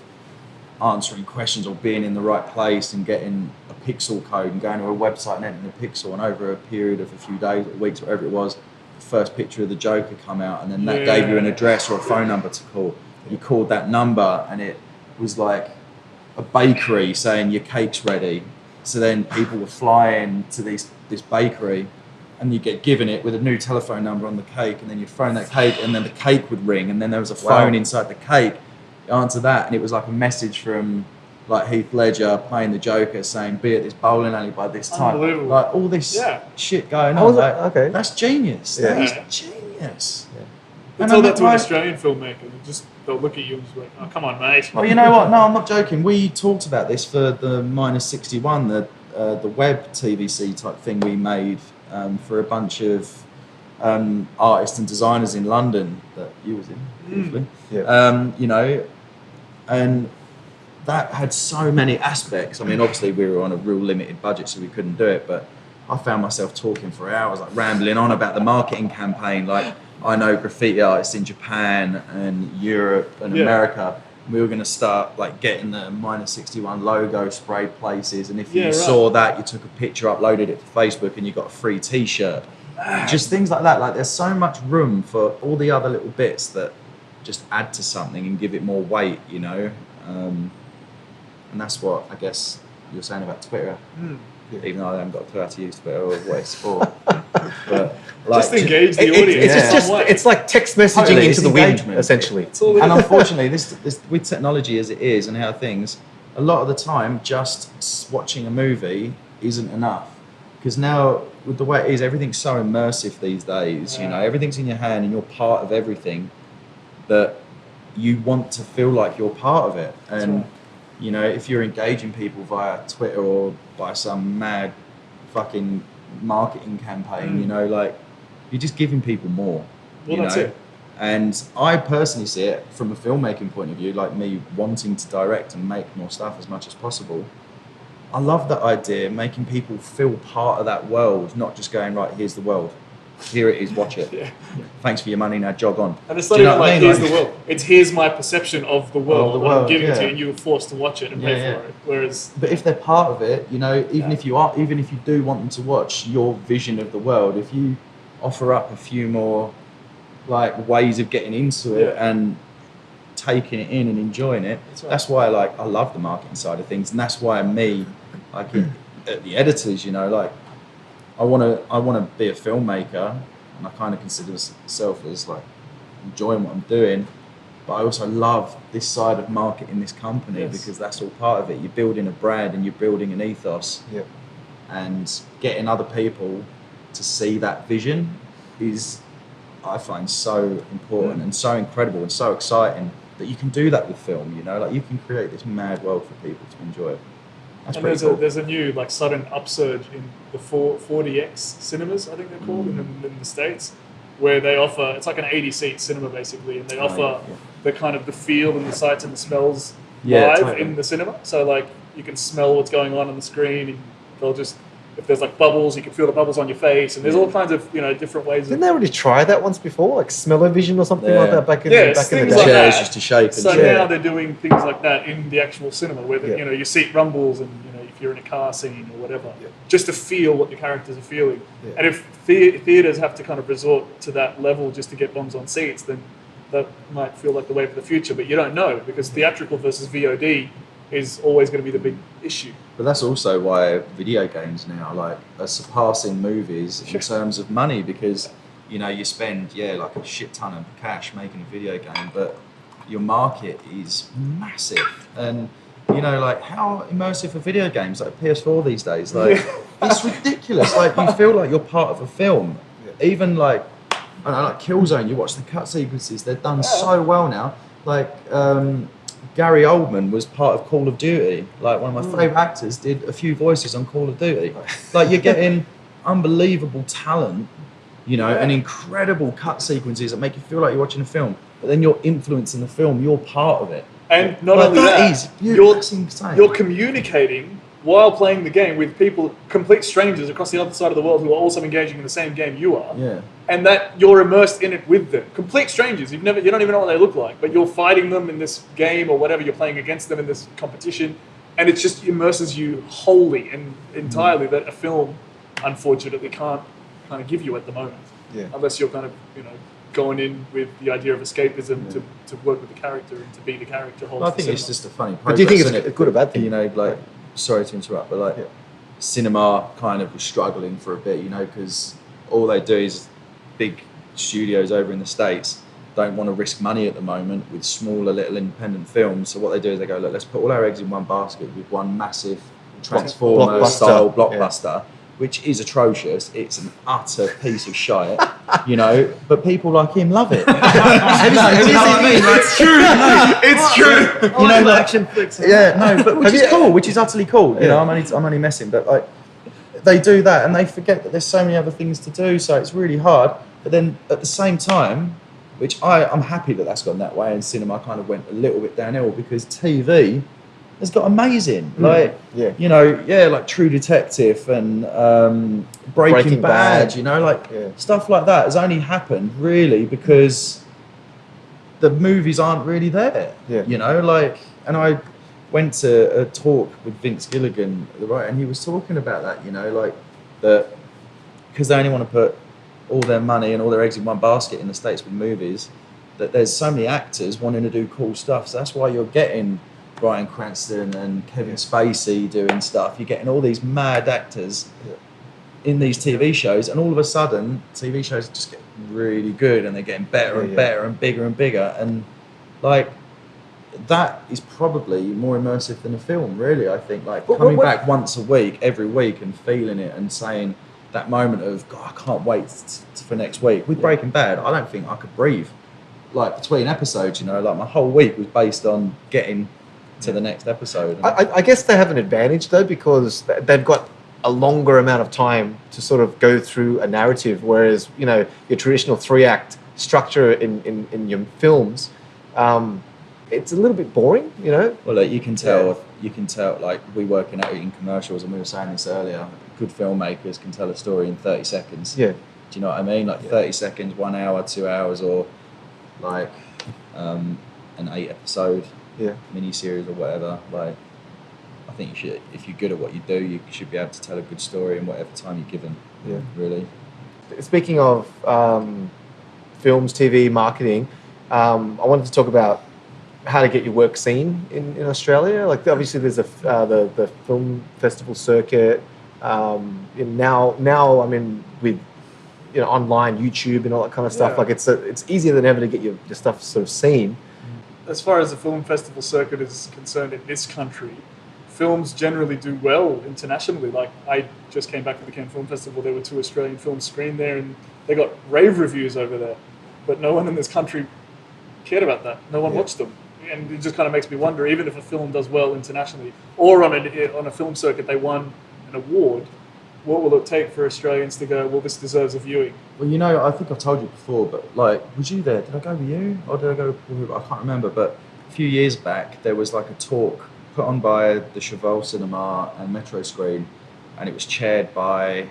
answering questions or being in the right place and getting a pixel code and going to a website and entering a pixel, and over a period of a few days or weeks, whatever it was, the first picture of the Joker come out, and then that gave you an address or a phone number to call. You called that number and it was like a bakery saying your cake's ready. So then people were flying to this bakery, and you get given it with a new telephone number on the cake, and then you'd phone that cake, and then the cake would ring, and then there was a phone inside the cake. You answer that, and it was like a message from like Heath Ledger playing the Joker saying, "Be at this bowling alley by this time." Unbelievable. Like all this shit going on. Like, okay. That's genius. Yeah. That is genius. Yeah. You tell that to an Australian filmmaker, they'll look at you and just be like, "Oh, come on, mate." Well, you know what? No, I'm not joking. We talked about this for the -61, the web TVC type thing we made for a bunch of artists and designers in London that you was in, briefly. Yeah. You know, and that had so many aspects. I mean, obviously we were on a real limited budget, so we couldn't do it, but I found myself talking for hours, like rambling on about the marketing campaign. Like, I know graffiti artists in Japan and Europe and America. We were going to start like getting the -61 logo sprayed places, and if you saw that, you took a picture, uploaded it to Facebook, and you got a free T-shirt. Just things like that. Like, there's so much room for all the other little bits that just add to something and give it more weight, you know. And that's what I guess you're saying about Twitter. Even though I haven't got a clue how to use Twitter or what it's for. But like, just engage the audience. It's like text messaging into the wind, essentially. And unfortunately, this with technology as it is and how things, a lot of the time, just watching a movie isn't enough. Because now, with the way it is, everything's so immersive these days. You know, everything's in your hand and you're part of everything, that you want to feel like you're part of it. And you know, if you're engaging people via Twitter or by some mad fucking marketing campaign, you know, like, you're just giving people more. Well, you that's know? it. And I personally see it from a filmmaking point of view, like me wanting to direct and make more stuff as much as possible. I love that idea, making people feel part of that world, not just going, right, here's the world. Here it is, watch it. Thanks for your money, now jog on. And it's not even like, here's the world. It's, here's my perception of the world. I'm giving to you, and you were forced to watch it and pay for it. Whereas, but if they're part of it, you know, even if you do want them to watch your vision of the world, if you offer up a few more like ways of getting into it and taking it in and enjoying it, that's why I love the marketing side of things, and that's why at the editors, you know, like, I want to be a filmmaker, and I kind of consider myself as like enjoying what I'm doing, but I also love this side of marketing this company because that's all part of it. You're building a brand and you're building an ethos, and getting other people to see that vision is, I find, so important and so incredible and so exciting that you can do that with film. You know, like, you can create this mad world for people to enjoy. That's and pretty cool. There's a new like sudden upsurge in the 4DX cinemas, I think they're called in the States, where they offer, it's like an 80-seat cinema basically, and they offer the kind of the feel and the sights and the smells live in the cinema. So like, you can smell what's going on the screen, and they'll just, if there's like bubbles, you can feel the bubbles on your face, and there's all kinds of, you know, different ways. Didn't they already try that once before, like smell-o-vision or something like that back in the day? Like chairs used to shake. So now they're doing things like that in the actual cinema, where you know, your seat rumbles, and you know, if you're in a car scene or whatever, just to feel what the characters are feeling. And if theaters have to kind of resort to that level just to get bums on seats, then that might feel like the wave of the future, but you don't know because theatrical versus VOD is always going to be the big issue. But that's also why video games now are surpassing movies in terms of money, because you spend like a shit ton of cash making a video game, but your market is massive. And how immersive are video games like PS4 these days? It's ridiculous. You feel like you're part of a film. Even like Killzone, you watch the cut sequences, they're done so well now. Gary Oldman was part of Call of Duty. One of my favourite actors did a few voices on Call of Duty. You're getting unbelievable talent, and incredible cut sequences that make you feel like you're watching a film. But then you're influencing the film, you're part of it. And not only that, insane. You're communicating while playing the game with people, complete strangers across the other side of the world who are also engaging in the same game you are. Yeah. And that you're immersed in it with them. Complete strangers. You don't even know what they look like, but you're fighting them in this game or whatever, you're playing against them in this competition, and it just immerses you wholly and entirely that a film, unfortunately, can't kind of give you at the moment. Yeah. Unless you're kind of, going in with the idea of escapism to work with the character and to be the character. I think it's just a funny progress. But do you think it's a good or bad thing? Sorry to interrupt, but cinema kind of was struggling for a bit, because all they do is big studios over in the States don't want to risk money at the moment with smaller little independent films. So what they do is they go, look, let's put all our eggs in one basket with one massive Transformer-style blockbuster, which is atrocious. It's an utter piece of shite, but people like him love it. It's true. It's true. Action flicks. But which is cool, which is utterly cool. I'm only messing, but they do that and they forget that there's so many other things to do, so it's really hard. But then at the same time, which I'm happy that that's gone that way, and cinema kind of went a little bit downhill because TV has got amazing, like True Detective and Breaking Bad, stuff like that has only happened really because the movies aren't really there, and I went to a talk with Vince Gilligan, and he was talking about that, that because they only want to put all their money and all their eggs in one basket in the States with movies, that there's so many actors wanting to do cool stuff, so that's why you're getting Bryan Cranston and Kevin Spacey doing stuff. You're getting all these mad actors in these TV shows, and all of a sudden, TV shows just get really good, and they're getting better and better and bigger, and that is probably more immersive than a film, really. I think, coming back once a week, every week, and feeling it and saying that moment of God, I can't wait for next week. With Breaking Bad, I don't think I could breathe between episodes. My whole week was based on getting to the next episode. I guess they have an advantage though, because they've got a longer amount of time to sort of go through a narrative, whereas your traditional 3-act structure in your films, it's a little bit boring. Well, you can tell. You can tell. We work in commercials, and we were saying this earlier. Good filmmakers can tell a story in 30 seconds. Yeah. Do you know what I mean? 30 seconds, 1 hour, 2 hours, or an 8-episode mini-series or whatever. I think you should, if you're good at what you do, you should be able to tell a good story in whatever time you're given. Yeah. Really. Speaking of films, TV, marketing, I wanted to talk about how to get your work seen in Australia. Obviously there's the film festival circuit. Now I mean with online YouTube and all that kind of stuff. It's easier than ever to get your stuff sort of seen. As far as the film festival circuit is concerned in this country, films generally do well internationally. I just came back from the Cannes Film Festival. There were 2 Australian films screened there, and they got rave reviews over there. But no one in this country cared about that. No one watched them. And it just kind of makes me wonder, even if a film does well internationally, or on a film circuit they won an award, what will it take for Australians to go, well, this deserves a viewing? Well, I think I've told you before, but was you there? Did I go with you? Or did I go with, I can't remember, but a few years back, there was a talk put on by the Cheval Cinema and Metro Screen, and it was chaired by,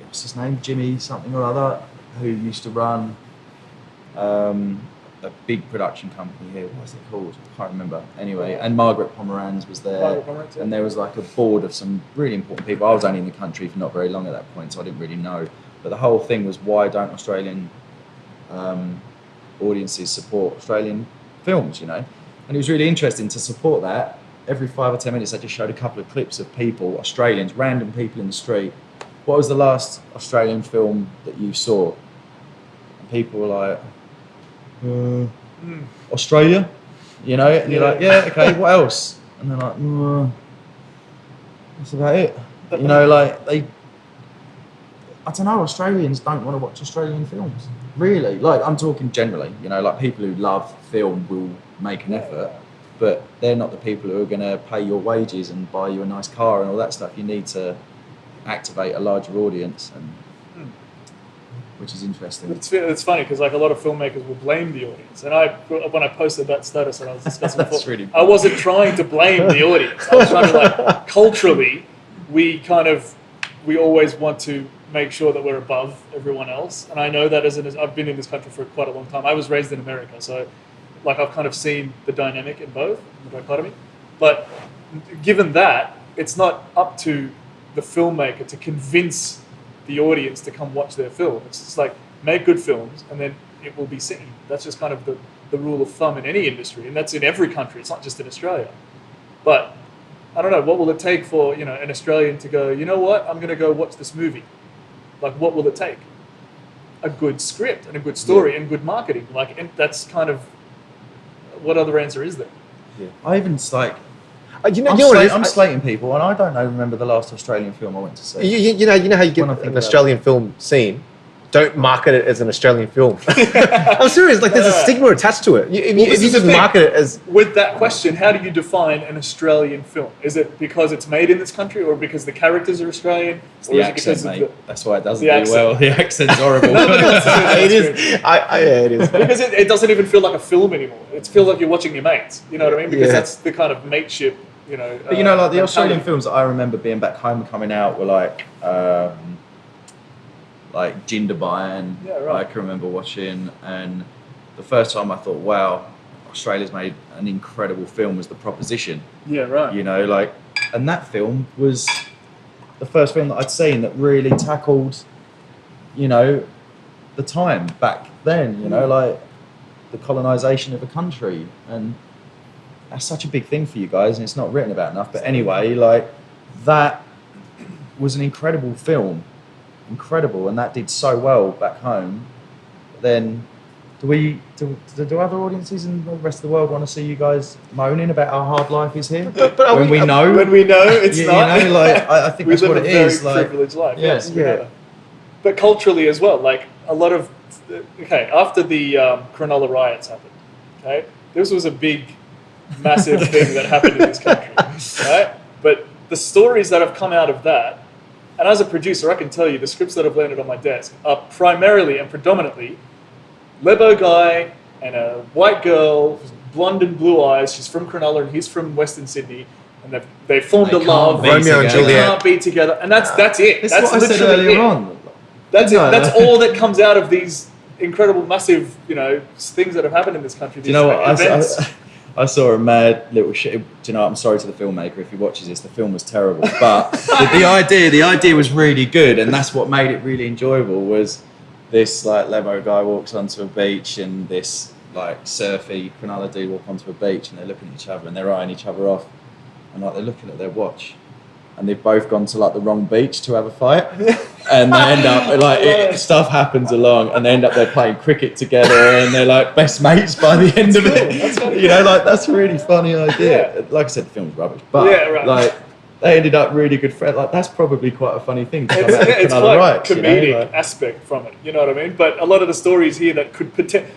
what's his name? Jimmy something or other, who used to run a big production company here. What's it called? I can't remember. Anyway, and Margaret Pomeranz was there. And there was a board of some really important people. I was only in the country for not very long at that point, so I didn't really know. But the whole thing was, why don't Australian audiences support Australian films, you know. And it was really interesting to support that. Every 5 or 10 minutes, I just showed a couple of clips of people, Australians, random people in the street. What was the last Australian film that you saw? And people were like, Australia, you know? And you're like, yeah, okay, what else? And they're like, that's about it. You know, like I don't know, Australians don't want to watch Australian films. Really. Like, I'm talking generally, you know, like people who love film will make an effort, but they're not the people who are going to pay your wages and buy you a nice car and all that stuff. You need to activate a larger audience, and which is interesting. It's funny because like a lot of filmmakers will blame the audience, and when I posted that status and I was discussing before, really I wasn't trying to blame the audience. I was trying to like culturally, we always want to make sure that we're above everyone else, and I know that I've been in this country for quite a long time. I was raised in America, so like I've kind of seen the dynamic in both, the dichotomy. But given that, it's not up to the filmmaker to convince the audience to come watch their film. It's just like, make good films and then it will be seen. That's just kind of the rule of thumb in any industry, and that's in every country. It's not just in Australia. But I don't know, what will it take for, you know, an Australian to go, you know what, I'm going to go watch this movie? Like, what will it take? A good script and a good story and good marketing. Like, and that's kind of, what other answer is there? Yeah. I even like, I'm slating people, and I don't remember the last Australian film I went to see. You know how you get an Australian film scene. Don't market it as an Australian film. I'm serious. Like, there's a stigma attached to it. If you just market it as... With that question, how do you define an Australian film? Is it because it's made in this country, or because the characters are Australian? Or The is accent, it because mate. That's why it doesn't the do accent. well. The accent's horrible. It is. Yeah, it is. Because it doesn't even feel like a film anymore. It feels like you're watching your mates. You know what I mean? Because that's the kind of mateship, you know. But you know, like the Australian films that I remember being back home coming out were like Jindabyne, I can remember watching, and the first time I thought, wow, Australia's made an incredible film was The Proposition. Yeah, right. You know, like, and that film was the first film that I'd seen that really tackled, you know, the time back then, you know, like the colonisation of a country, and that's such a big thing for you guys, and it's not written about enough, but anyway, like, that was an incredible film. Incredible, and that did so well back home. Then do other audiences in the rest of the world want to see you guys moaning about how hard life is here? But when we know it's not. You know, like, I think we that's live what a it very is. Like, privileged life. Yes, yeah. But culturally as well, like a lot of after the Cronulla riots happened, okay, this was a big, massive thing that happened in this country, right? But the stories that have come out of that. And as a producer, I can tell you the scripts that have landed on my desk are primarily and predominantly Lebo guy and a white girl, blonde and blue eyes. She's from Cronulla and he's from Western Sydney, and they formed a love. Romeo and Juliet. They can't be together, and that's it. That's That's what I said literally earlier it. on. That's it. That's all that comes out of these incredible, massive, you know, things that have happened in this country. Do you know what? Events. I saw a mad little shit. Do you know? I'm sorry to the filmmaker if he watches this. The film was terrible, but the idea was really good, and that's what made it really enjoyable. Was this like Lebo guy walks onto a beach, and this like surfy Cronulla dude walk onto a beach, and they're looking at each other, and they're eyeing each other off, and like they're looking at their watch, and they've both gone to like the wrong beach to have a fight, and they end up like stuff happens along, and they end up they're playing cricket together, and they're like best mates by the end of it. You know, like that's a really funny idea. Yeah. Like I said, the film's rubbish, but like they ended up really good friends. Like that's probably quite a funny thing to come out of It's Cronulla quite riots, comedic you know? Like, aspect from it. You know what I mean? But a lot of the stories here that could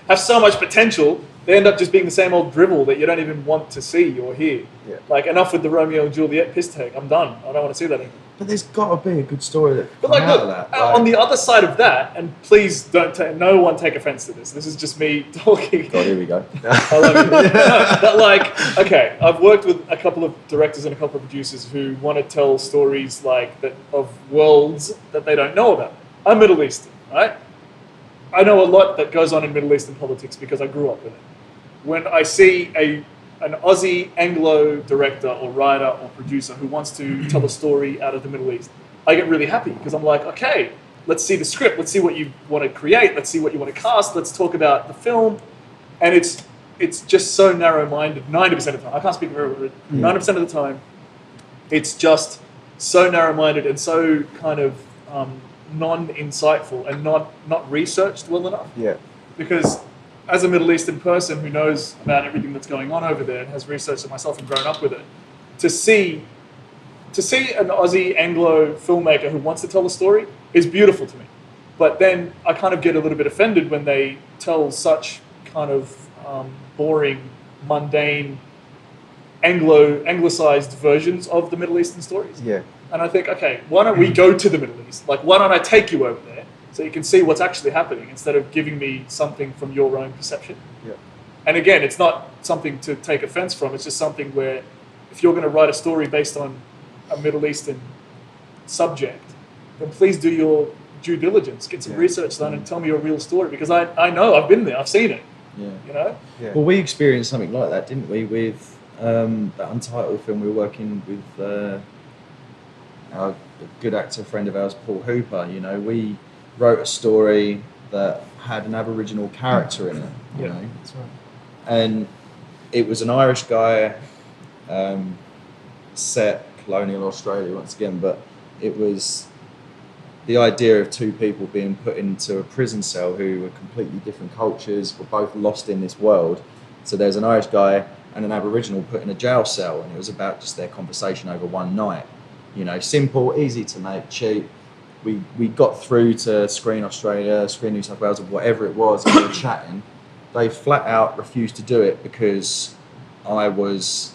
have so much potential, they end up just being the same old drivel that you don't even want to see or hear. Yeah. Like, enough with the Romeo and Juliet piss take. I'm done. I don't want to see that anymore. but there's got to be a good story that But come like, out look, of that. on the other side of that, and please no one take offense to this. This is just me talking. God, here we go. I love it. No, but like, okay, I've worked with a couple of directors and a couple of producers who want to tell stories like that of worlds that they don't know about. I'm Middle Eastern, right? I know a lot that goes on in Middle Eastern politics because I grew up with it. When I see an Aussie Anglo director or writer or producer who wants to tell a story out of the Middle East, I get really happy because I'm like, okay, let's see the script, let's see what you want to create, let's see what you want to cast, let's talk about the film. And it's just so narrow-minded 90% of the time. I can't speak for everyone, 90% of the time, it's just so narrow-minded and so kind of non-insightful and not researched well enough. Yeah. Because as a Middle Eastern person who knows about everything that's going on over there and has researched it myself and grown up with it, to see an Aussie Anglo filmmaker who wants to tell a story is beautiful to me. But then I kind of get a little bit offended when they tell such kind of boring, mundane, anglicized versions of the Middle Eastern stories. Yeah. And I think, okay, why don't we go to the Middle East? Like, why don't I take you over there so you can see what's actually happening instead of giving me something from your own perception? Yeah. And again, it's not something to take offense from. It's just something where if you're going to write a story based on a Middle Eastern subject, then please do your due diligence, get some research done, and tell me your real story, because I know, I've been there, I've seen it. Yeah. You know? Yeah. Well, we experienced something like that, didn't we, with that Untitled film. We were working with our good actor friend of ours, Paul Hooper. You know, we wrote a story that had an Aboriginal character in it. You know, That's right. and it was an Irish guy, set colonial Australia once again, but it was the idea of two people being put into a prison cell who were completely different cultures, were both lost in this world. So there's an Irish guy and an Aboriginal put in a jail cell, and it was about just their conversation over one night. You know, simple, easy to make, cheap. We got through to Screen Australia, Screen New South Wales, or whatever it was, and we were chatting. They flat out refused to do it because I was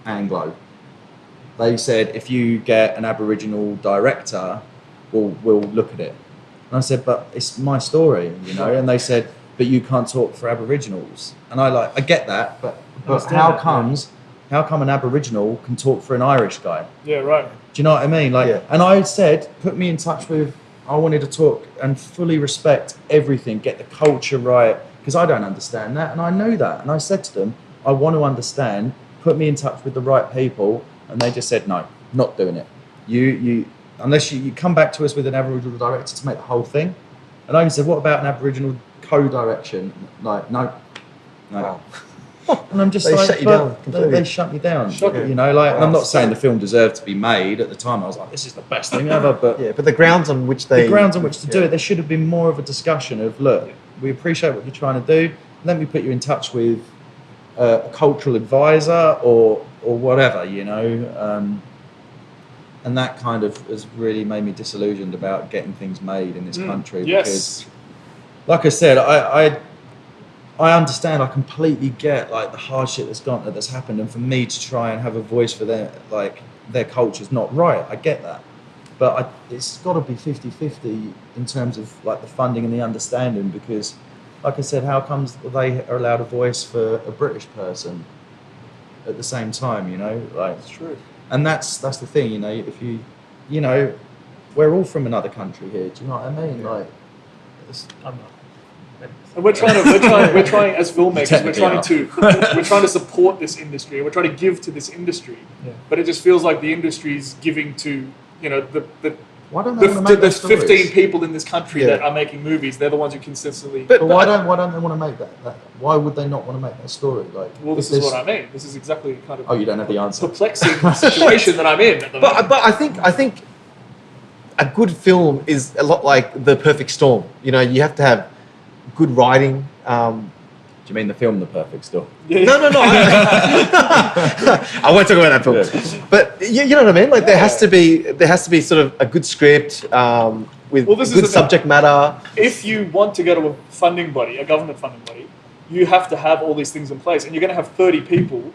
Anglo. They said, if you get an Aboriginal director, we'll look at it. And I said, but it's my story, you know. And they said, but you can't talk for Aboriginals. And I get that, but how come an Aboriginal can talk for an Irish guy? Yeah, right. Do you know what I mean? And I said, put me in touch with. I wanted to talk and fully respect everything, get the culture right, because I don't understand that, and I knew that. And I said to them, I want to understand. Put me in touch with the right people, and they just said, no, not doing it. You unless you come back to us with an Aboriginal director to make the whole thing. And I said, what about an Aboriginal co-direction? Like, no. Wow. And I'm just They like, shut you down completely. they shut me down. Shocking. You know, like, and I'm Wow. not saying the film deserved to be made at the time. I was like, this is the best thing ever. But Yeah, but the grounds on which they... the grounds on which to do it, there should have been more of a discussion of, look, we appreciate what you're trying to do. Let me put you in touch with a cultural advisor or whatever, you know. And that kind of has really made me disillusioned about getting things made in this country. Yes. Because, like I said, I understand, I completely get like the hardship that's happened, and for me to try and have a voice for their culture's not right. I get that. But it's got to be 50-50 in terms of like the funding and the understanding, because, like I said, how comes they are allowed a voice for a British person at the same time, you know? Like, It's true. and that's the thing, you know, if you know, we're all from another country here, do you know what I mean? Like, I'm not. And we're trying as filmmakers, we're trying to support this industry. We're trying to give to this industry, but it just feels like the industry's giving to, you know, why don't they want to make there's those 15 stories? people in this country that are making movies. They're the ones who consistently. But why don't they want to make that? Why would they not want to make that story? Like, Well, this is what I mean. This is exactly kind of. Oh, you don't have the answer. Perplexing situation that I'm in. At the moment. But I think a good film is a lot like The Perfect Storm. You know, you have to have good writing. Do you mean the film The Perfect Storm? Yeah. No. I won't talk about that film. Yeah. But you know what I mean? Like there has to be sort of a good script with Well, this is good the thing. subject matter. If you want to go to a funding body, a government funding body, you have to have all these things in place, and you're going to have 30 people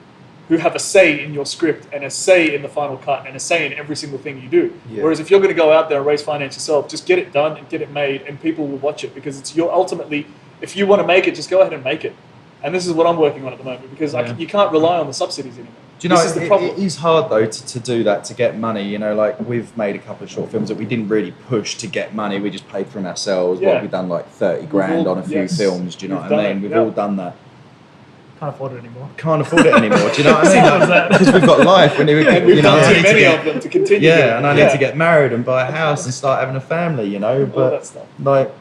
who have a say in your script and a say in the final cut and a say in every single thing you do. Yeah. Whereas if you're going to go out there and raise finance yourself, just get it done and get it made, and people will watch it, because it's your ultimately. If you want to make it, just go ahead and make it. And this is what I'm working on at the moment, because you can't rely on the subsidies anymore. Do you know, this is the problem. it is hard though to do that, to get money. You know, like we've made a couple of short films that we didn't really push to get money. We just paid for them ourselves. Yeah. We've done like 30 grand on a few Yes. films. Do you know We've what I done mean? it, We've yeah. all done that. Can't afford it anymore. Can't afford it anymore. Do you know what I Simple as mean? that. Because we've got life. And we've done too many of them to continue. Yeah, and I need to get married and buy a house and start having a family, you know. all But that stuff. like,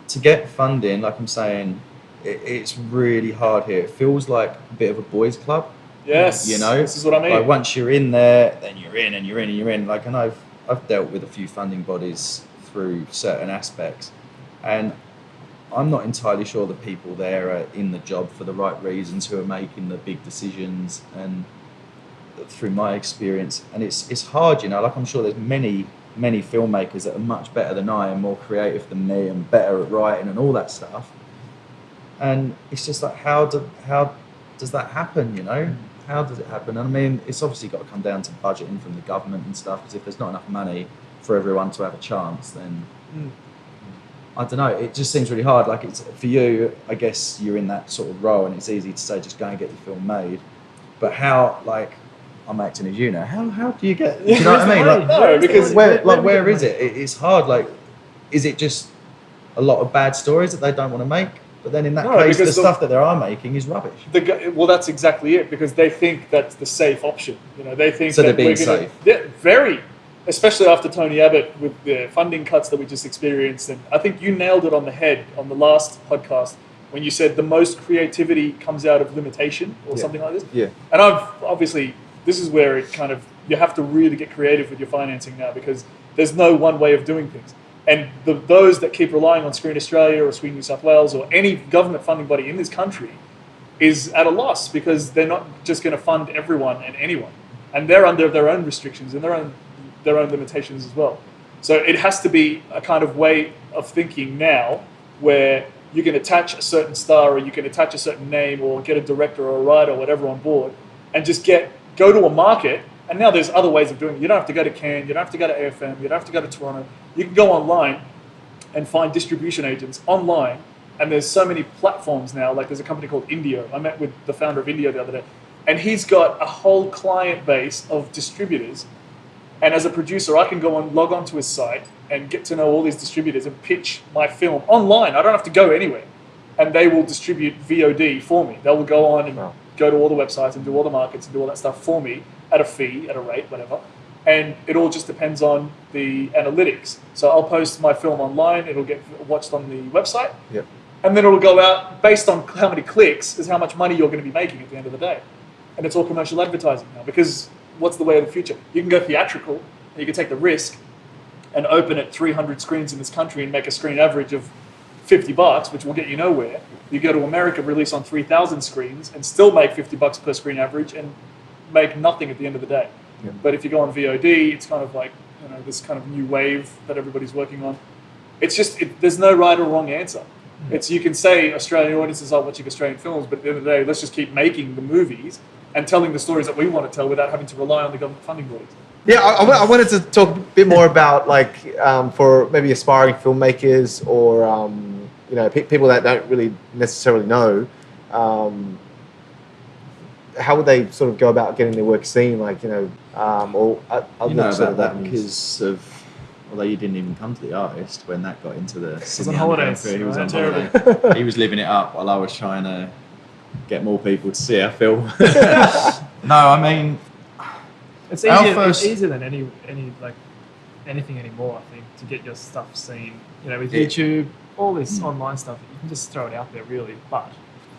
to get funding, like I'm saying, it's really hard here. It feels like a bit of a boys' club. Yes, you know, this is what I mean. Like once you're in there, then you're in and you're in and you're in. Like, and I've dealt with a few funding bodies through certain aspects, and I'm not entirely sure the people there are in the job for the right reasons, who are making the big decisions. And through my experience, and it's hard, you know. Like, I'm sure there's many filmmakers that are much better than I am, more creative than me, and better at writing and all that stuff. And it's just like, how does that happen, you know? How does it happen? And I mean, it's obviously got to come down to budgeting from the government and stuff, because if there's not enough money for everyone to have a chance, then I don't know, it just seems really hard. Like, it's for you, I guess you're in that sort of role, and it's easy to say just go and get your film made. But how, like, I'm acting as you now, how do you get, do you know what I mean? Like, No, because where is it? It's hard. Like, is it just a lot of bad stories that they don't want to make? But then in that case, the stuff that they are making is rubbish. Well, that's exactly it, because they think that's the safe option. You know, they think so that they're being safe. They're very, especially after Tony Abbott with the funding cuts that we just experienced. And I think you nailed it on the head on the last podcast when you said the most creativity comes out of limitation or something like this. Yeah. And obviously, this is where it kind of, you have to really get creative with your financing now, because there's no one way of doing things. And those that keep relying on Screen Australia or Screen New South Wales or any government funding body in this country is at a loss, because they're not just going to fund everyone and anyone. And they're under their own restrictions and their own limitations as well. So it has to be a kind of way of thinking now where you can attach a certain star, or you can attach a certain name, or get a director or a writer or whatever on board, and just go to a market. And now there's other ways of doing it. You don't have to go to Cannes, you don't have to go to AFM, you don't have to go to Toronto. You can go online and find distribution agents online. And there's so many platforms now. Like, there's a company called Indio. I met with the founder of Indio the other day. And he's got a whole client base of distributors. And as a producer, I can log on to his site and get to know all these distributors and pitch my film online. I don't have to go anywhere. And they will distribute VOD for me. They will go on and go to all the websites and do all the markets and do all that stuff for me at a fee, at a rate, whatever. And it all just depends on the analytics. So I'll post my film online, it'll get watched on the website, and then it'll go out based on how many clicks is how much money you're going to be making at the end of the day. And it's all commercial advertising now, because what's the way of the future? You can go theatrical, and you can take the risk and open at 300 screens in this country and make a screen average of $50, which will get you nowhere. You go to America, release on 3,000 screens, and still make $50 per screen average, and make nothing at the end of the day. But if you go on VOD, it's kind of like, you know, this kind of new wave that everybody's working on. It's just, there's no right or wrong answer. It's, you can say Australian audiences are watching Australian films, but at the end of the day, let's just keep making the movies and telling the stories that we want to tell without having to rely on the government funding bodies. Yeah, I wanted to talk a bit more about, like, for maybe aspiring filmmakers or you know, people that don't really necessarily know. How would they sort of go about getting their work seen? Like, you know, or you know about that because of, although you didn't even come to the artist when that got into the Sydney Underground Fair. He was on holiday. He was living it up while I was trying to get more people to see our film. No, I mean, it's easier. It's easier than any like anything anymore. I think, to get your stuff seen. You know, with YouTube, all this online stuff, you can just throw it out there, really. But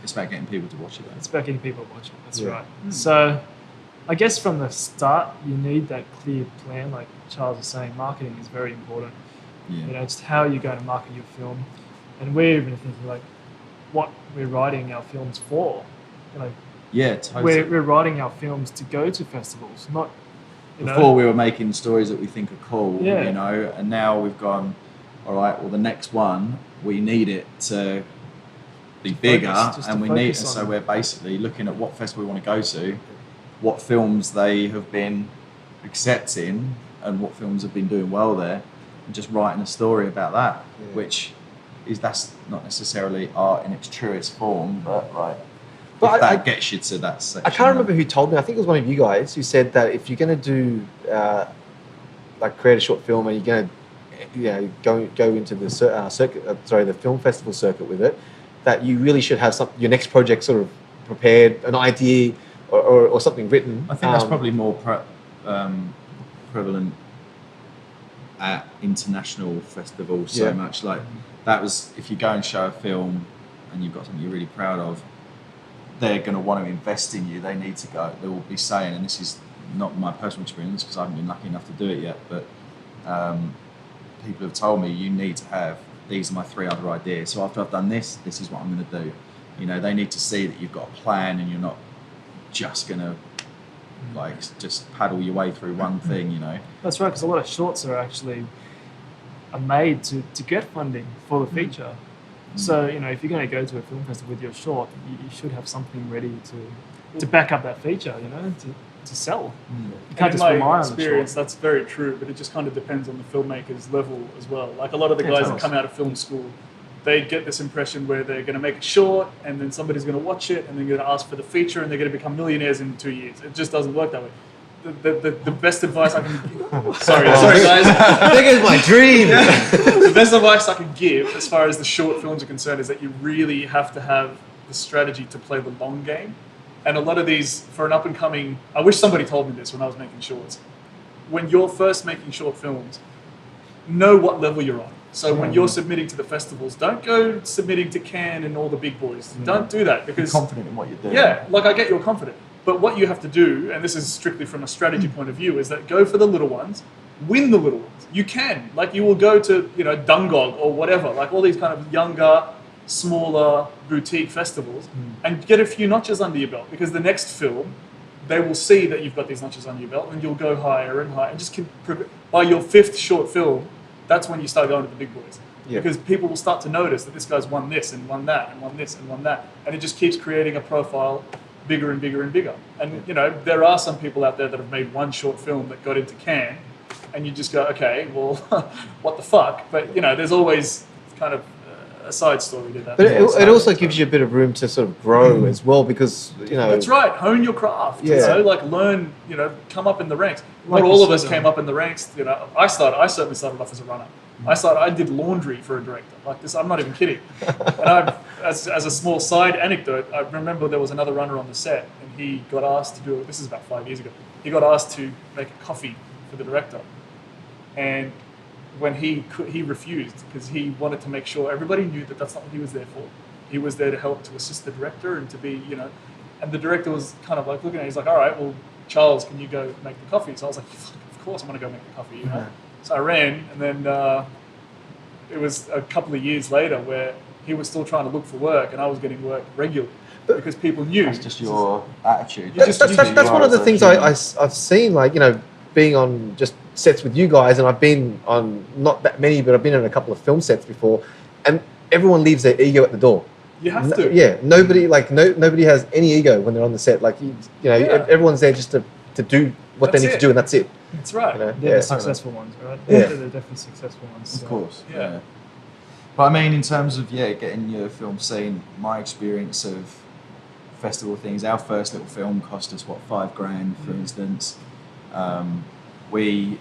it's about getting people to watch it. Though. It's about getting people to watch it. That's right. So, I guess from the start, you need that clear plan. Like Charles was saying, marketing is very important. You know, it's how you're going to market your film, and we're even thinking like what we're writing our films for. You know, totally. We're writing our films to go to festivals, not. Before we were making stories that we think are cool, you know, and now we've gone, all right, well, the next one, we need it to be bigger, and we need, so we're basically looking at what festival we want to go to, what films they have been accepting, and what films have been doing well there, and just writing a story about that, which is, that's not necessarily art in its truest form, but right. But that gets you to that section. I can't remember who told me. I think it was one of you guys who said that if you're going to do, like, create a short film, and you're going to, go into the the film festival circuit with it, that you really should have your next project sort of prepared, an idea or something written. I think that's probably more prevalent at international festivals so much. Like that was, if you go and show a film and you've got something you're really proud of, they're going to want to invest in you. They need to go. They will be saying, and this is not my personal experience because I haven't been lucky enough to do it yet, but people have told me you need to have, these are my 3 other ideas. So after I've done this, this is what I'm going to do. You know, they need to see that you've got a plan and you're not just going to like just paddle your way through one thing, you know. That's right, because a lot of shorts are actually made to get funding for the feature. So, you know, if you're going to go to a film festival with your short, you should have something ready to back up that feature, you know, to sell. You can't just rely on the short. Experience, that's very true, but it just kind of depends on the filmmaker's level as well. Like a lot of the guys that come out of film school, they get this impression where they're going to make a short and then somebody's going to watch it and they're going to ask for the feature and they're going to become millionaires in 2 years. It just doesn't work that way. The best advice I can give... Sorry guys. There goes my dream. The best advice I can give as far as the short films are concerned is that you really have to have the strategy to play the long game. And a lot of these, for an up-and-coming... I wish somebody told me this when I was making shorts. When you're first making short films, know what level you're on. So when you're submitting to the festivals, don't go submitting to Cannes and all the big boys. Don't do that because... Be confident in what you're doing. Yeah, like I get you're confident. But what you have to do, and this is strictly from a strategy point of view, is that go for the little ones, win the little ones. You can. Like you will go to, you know, Dungog or whatever, like all these kind of younger, smaller boutique festivals and get a few notches under your belt because the next film, they will see that you've got these notches under your belt and you'll go higher and higher and just keep by your 5th short film, that's when you start going to the big boys. Yeah. Because people will start to notice that this guy's won this and won that and won this and won that. And it just keeps creating a profile bigger and bigger and bigger. And, you know, there are some people out there that have made one short film that got into Cannes and you just go, okay, well, what the fuck? But, you know, there's always kind of a side story to that. But it also gives you a bit of room to sort of grow as well because, you know... That's right. Hone your craft. Yeah. You know, like learn, you know, come up in the ranks. Not all of us came up in the ranks. You know, I certainly started off as a runner. I did laundry for a director. Like this, I'm not even kidding. And as a small side anecdote, I remember there was another runner on the set and he got asked to do, this is about 5 years ago, he got asked to make a coffee for the director. And when he refused because he wanted to make sure everybody knew that that's not what he was there for. He was there to help to assist the director and to be, you know, and the director was kind of like looking at it, he's like, all right, well, Charles, can you go make the coffee? So I was like, of course I'm going to go make the coffee, you know. So I ran and then it was a couple of years later where he was still trying to look for work and I was getting work regularly because people knew. That's just your attitude. That's one of the things I've seen, like, you know, being on just sets with you guys, and I've been on not that many, but I've been on a couple of film sets before, and everyone leaves their ego at the door. You have to. Yeah, nobody nobody has any ego when they're on the set. Like you know, everyone's there just to do what they need to do, and that's it. That's right. You know? They're the successful ones, right? Yeah. They're definitely successful ones. Of course. Yeah. But I mean, in terms of getting your film seen, my experience of festival things, our first little film cost us $5,000, for instance. We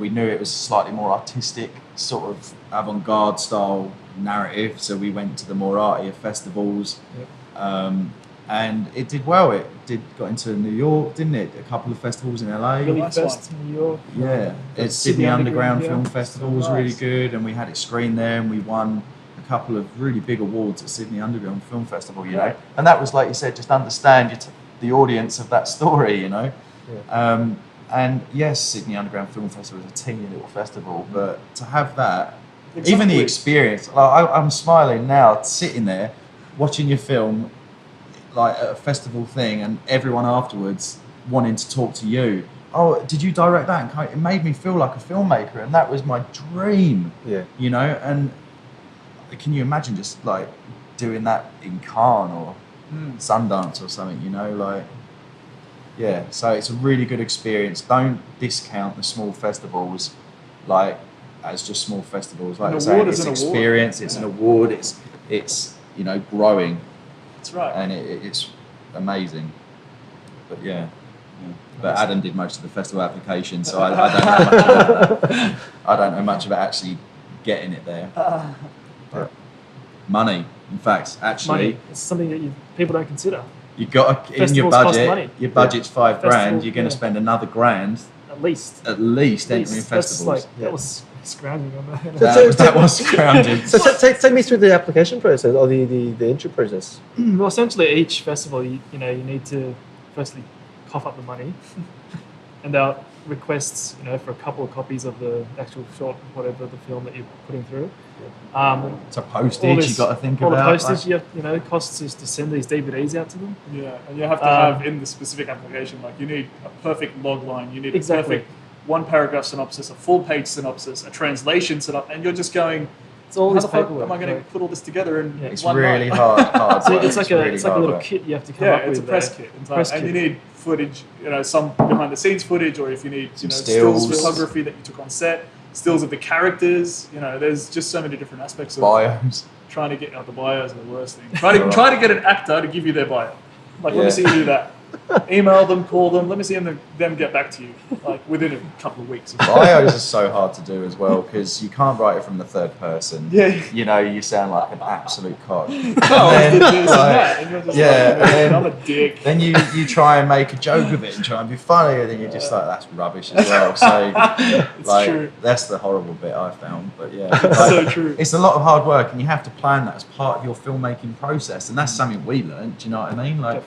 knew it was a slightly more artistic, sort of avant-garde style narrative, so we went to the more artier festivals. And it did well. It got into New York, didn't it? A couple of festivals in LA. Really Fest in New York. Yeah, Sydney Underground Film Festival was really good, and we had it screened there, and we won a couple of really big awards at Sydney Underground Film Festival. You know, and that was, like you said, just understand the audience of that story. You know. And yes, Sydney Underground Film Festival is a teeny little festival, but to have that, even the experience, like I'm smiling now, sitting there, watching your film, like at a festival thing, and everyone afterwards wanting to talk to you. Oh, did you direct that? And it made me feel like a filmmaker, and that was my dream. Yeah. You know, and can you imagine just like doing that in Cannes or Sundance or something? You know, like. Yeah, so it's a really good experience. Don't discount the small festivals, like as just small festivals. Like I say, it's experience. It's an award. It's you know, growing. That's right. And it's amazing. But yeah. But Adam did most of the festival application, so I don't know much about actually getting it there. But money, in fact, actually. Money. It's something that people don't consider. You got in your Festivals cost budget. money. Your budget's $5 grand. Festival, You're going to yeah. spend another grand At least. entering That's festivals. like, Yeah. that was scrounging on that. That was scrounging. So take me through the application process or the entry process. Well, essentially, each festival, you need to firstly cough up the money, and they'll request, for a couple of copies of the actual short, whatever the film that you're putting through. So postage, you got to think all about. the postage, it costs us to send these DVDs out to them. Yeah, and you have to have in the specific application, like you need a perfect log line, you need Exactly. a perfect one paragraph synopsis, a full page synopsis, a translation synopsis, and you're just going, It's all how this the fuck paperwork. am I going to like- put all this together in Yeah. It's one really night? hard. So work. it's like really a hard little work. kit you have to come Yeah, up it's with. a press kit, Press and kit. you need footage, some behind the scenes footage, or if you need, Some stills stills. photography that you took on set, stills of the characters. There's just so many different aspects of Bios. trying to get out the bios are the worst thing. Try to get an actor to give you their bio. Like, let Yeah. me see you do that. Email them, call them. Let me see them get back to you, like within a couple of weeks. Bios are so hard to do as well because you can't write it from the third person. Yeah. You sound like an absolute cock. Oh, I did this and like, that, and you're just yeah, like, and I'm a dick. Then you try and make a joke of it and try and be funny, and then you're just like, that's rubbish as well. So, It's true. that's the horrible bit I found. But yeah, It's so true. it's a lot of hard work, and you have to plan that as part of your filmmaking process, and that's something we learned. Do you know what I mean? Like,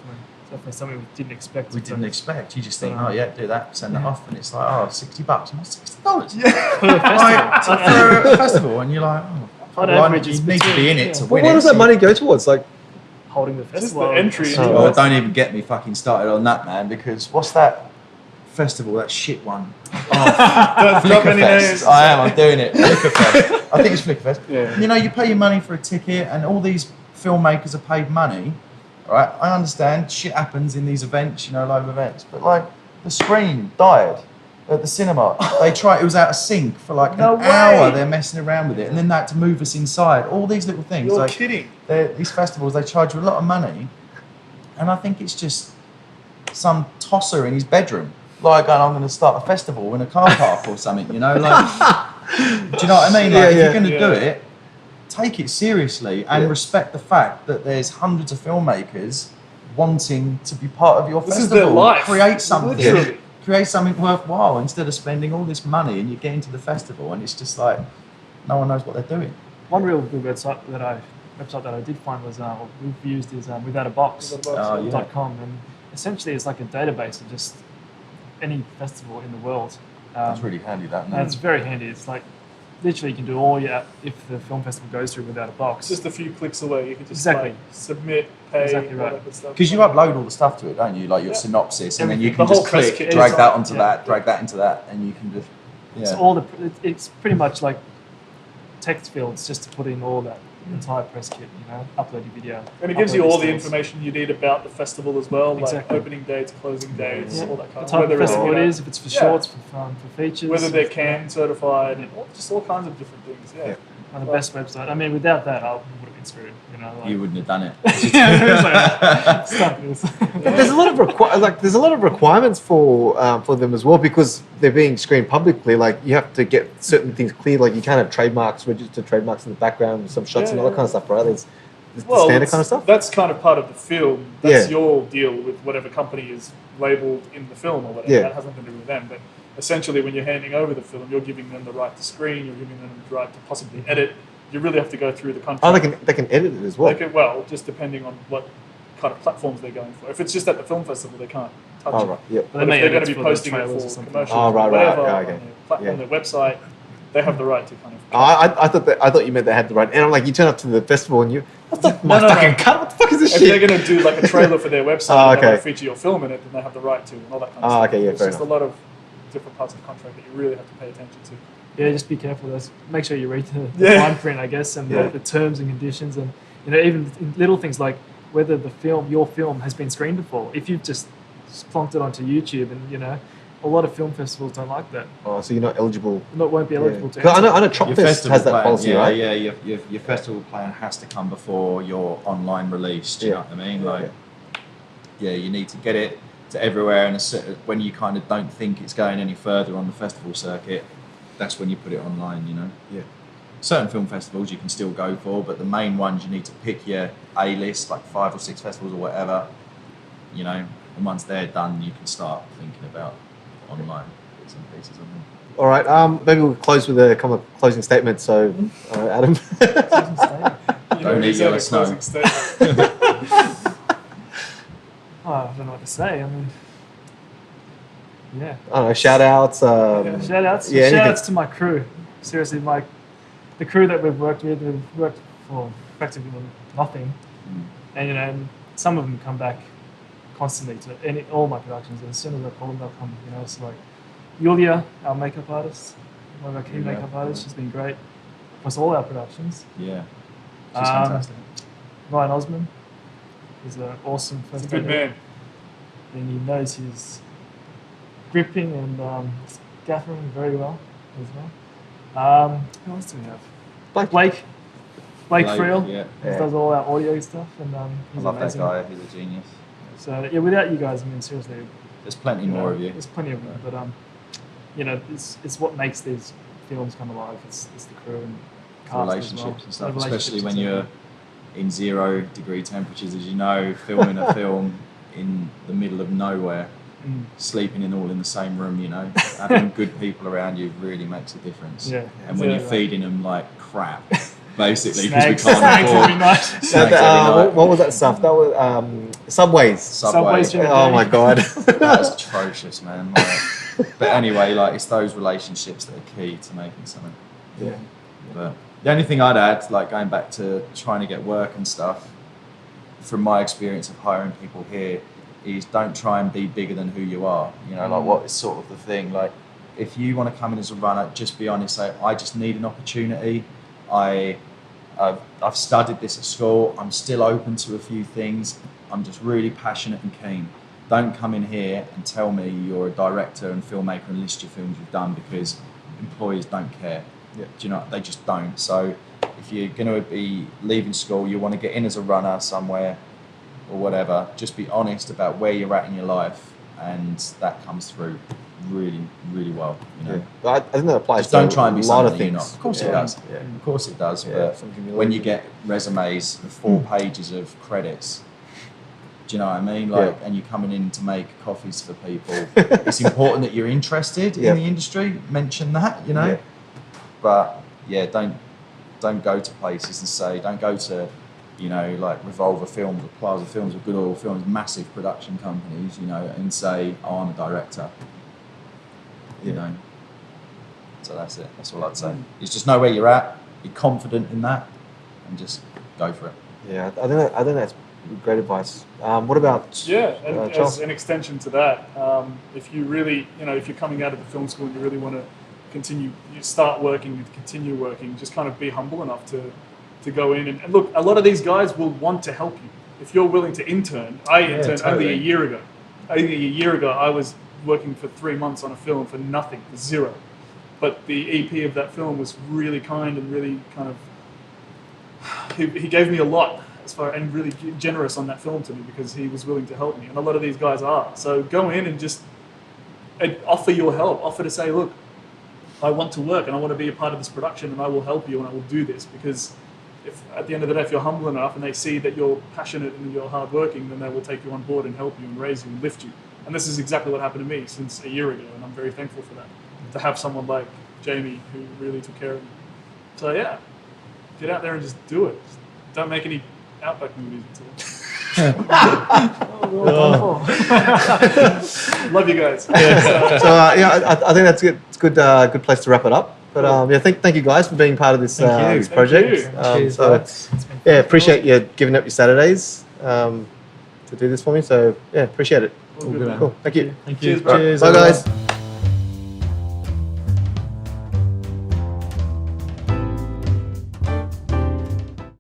Definitely something we didn't expect. we didn't expect. You just think, Yeah. oh yeah, do that, send that off, and it's like, oh, $60. I'm like, $60. Yeah. For a festival. For a festival, and you're like, oh, On well, average, you it's need to be in it between- to yeah. But win what it. does so that money go towards? Like, Holding the Just festival. the entry. Oh. Well, don't even get me fucking started on that, man, because what's that festival, that shit one? Don't drop any Flickerfest. names. I'm doing it. Flickerfest. I think it's Flickerfest. Yeah. You pay your money for a ticket, and all these filmmakers are paid money. Right? I understand shit happens in these events, live events, but like the screen died at the cinema. It was out of sync for like No an hour. way. They're messing around with it, and then they had to move us inside. All these little things. You're like, kidding. these festivals, they charge you a lot of money, and I think it's just some tosser in his bedroom, like, I'm going to start a festival in a car park or something, Like, do you know what I mean? Like, if you're going to do it, take it seriously and respect the fact that there's hundreds of filmmakers wanting to be part of your This festival. is their life. Create something. Literally. Create something worthwhile instead of spending all this money and you get into the festival and it's just like no one knows what they're doing. One real good website that I did find was what we've used is withoutabox.com, yeah. and essentially it's like a database of just any festival in the world. That's really handy, that. And it's very handy. It's like literally you can do all your if the film festival goes through without a box. Just a few clicks away. You can just Exactly. submit, pay, Exactly all right. that good stuff. Because you upload all the stuff to it, don't you? Like your synopsis, and then you Everything. can The just whole press click, kit. drag that Yeah. onto that, drag that into that, and you can just It's it's pretty much like text fields just to put in all that entire press kit, upload your video. And it gives upload you your all the stills. information you need about the festival as well, Exactly. like opening dates, closing dates, Yeah. all that The kind type of whether it's, festival it is, if it's for Yeah. shorts, for features. whether they're if- CAN certified, and just all kinds of different things. Yeah. And the best website. I mean, without that, I would have been screwed. you wouldn't have done it. Yeah, it was like, stop this. but there's a lot of there's a lot of requirements for them as well because they're being screened publicly. Like you have to get certain things clear. Like you can't have trademarks, registered trademarks in the background, some shots and all that kind of stuff, right? It's the standard it's- kind of stuff. That's kind of part of the film. That's Yeah. your deal with whatever company is labeled in the film or whatever. Yeah. That has nothing to do with them. But essentially, when you're handing over the film, you're giving them the right to screen. You're giving them the right to possibly edit. You really have to go through the contract. Oh, they can edit it as well. Just depending on what kind of platforms they're going for. If it's just at the film festival, they can't touch Oh it. right, yeah. But if may they're going edit to be for the posting it trailers or for something. commercials Oh, or right, whatever yeah, okay. on their website, they have the right to kind of. I thought you meant they had the right. And I'm like, you turn up to the festival and that's not my No. fucking cut. What the fuck is this If shit? they're going to do like a trailer for their website Oh, and they want okay. to feature your film in it, then they have the right to and all that kind of Oh, stuff. okay, yeah, It's fair just enough. a lot of different parts of the contract that you really have to pay attention to. Yeah, just be careful. Make sure you read the Yeah. fine print, I guess, and Yeah. the terms and conditions, and even little things like whether your film has been screened before. If you've just plonked it onto YouTube, and a lot of film festivals don't like that. Oh, so you're not eligible. Won't be eligible to. 'Cause I know enter. Tropfest has that plan, policy, yeah, right? Yeah, your festival plan has to come before your online release. Do you know what I mean? Like, you need to get it to everywhere, and when you kind of don't think it's going any further on the festival circuit, that's when you put it online. Yeah. Certain film festivals you can still go for, but the main ones you need to pick your A list, like 5 or 6 festivals or whatever, you know, and once they're done, you can start thinking about online bits and pieces of them. All right. Maybe we'll close with a couple of closing statements. So, Adam. Don't eat yellow snow. I don't know what to say. I mean, yeah. I don't know, shout outs. Shout outs. Yeah, Shout outs to my crew. Seriously, the crew that we've worked with, we've worked for practically nothing. And, you know, and some of them come back constantly to all my productions. And as soon as I call them, they'll come. You know, it's like Yulia, our makeup artist, one of our key makeup artists. She's been great across all our productions. Yeah. She's fantastic. Ryan Osman is an awesome first He's a good man. And he knows his gripping and gaffering very well as well. Who else do we have? Blake Friel. Yeah. He does all our audio stuff, and I he's love amazing. that guy. He's a genius. So yeah, without you guys, I mean, seriously, There's plenty more of you. There's plenty of them, but you know, it's what makes these films come alive. It's the crew and The relationships and stuff, especially when etc. you're in 0 degree temperatures, as you know, filming a film in the middle of nowhere, sleeping all in the same room, you know, having good people around you really makes a difference. Yeah. And when Yeah, you're right. feeding them like crap, basically, because we Snacks can't every afford night. snacks every night. What was that stuff? That was Subways. Subways during the Oh day. my god. That's atrocious, man. Like, but anyway, like it's those relationships that are key to making something. Yeah. But the only thing I'd add, like going back to trying to get work and stuff, from my experience of hiring people here, is don't try and be bigger than who you are. You know, like what is sort of the thing. Like if you want to come in as a runner, just be honest. Say, I just need an opportunity. I've studied this at school. I'm still open to a few things. I'm just really passionate and keen. Don't come in here and tell me you're a director and filmmaker and list your films you've done, because employers don't care. Yeah. Do you know? They just don't. So if you're going to be leaving school, you want to get in as a runner somewhere or whatever, just be honest about where you're at in your life, and that comes through really, really well. You know? Yeah. I think that applies Just don't to try and be a lot of something you're things. not. Of course Yeah. it does. Yeah. Of course it does. Yeah, But something you when learn. you get resumes with 4 pages of credits, do you know what I mean? Like, and you're coming in to make coffees for people. It's important that you're interested Yeah. in the industry. Mention that, you know. Yeah. But yeah, don't go to places and say, don't go to, you know, like Revolver Films or Plaza Films or Good Oil Films, massive production companies, you know, and say, oh, I'm a director. You know. So that's it. That's all I'd say. It's just know where you're at, be confident in that, and just go for it. Yeah, I think that's great advice. What about And Charles? as an extension to that, if you really, you know, if you're coming out of the film school and you really want to continue, you start working, you continue working, just kind of be humble enough to go in and look. A lot of these guys will want to help you if you're willing to intern. I interned only a year ago. Only a year ago, I was working for 3 months on a film for nothing, for zero. But the EP of that film was really kind and really kind of. He gave me a lot and really generous on that film to me, because he was willing to help me, and a lot of these guys are. So go in and just offer your help. Offer to say, look, I want to work and I want to be a part of this production, and I will help you and I will do this, because if at the end of the day, if you're humble enough and they see that you're passionate and you're hardworking, then they will take you on board and help you and raise you and lift you. And this is exactly what happened to me since a year ago, and I'm very thankful for that. To have someone like Jamie who really took care of me. So yeah, get out there and just do it. Just don't make any Outback movies until. Love you guys. So I think that's good. It's good place to wrap it up. But yeah, thank you guys for being part of this this project. Cheers, So guys. yeah, appreciate you giving up your Saturdays to do this for me. So yeah, appreciate it. All good, man. Cool. Thank you. Thank you. Right. Cheers. Bye, everyone. guys.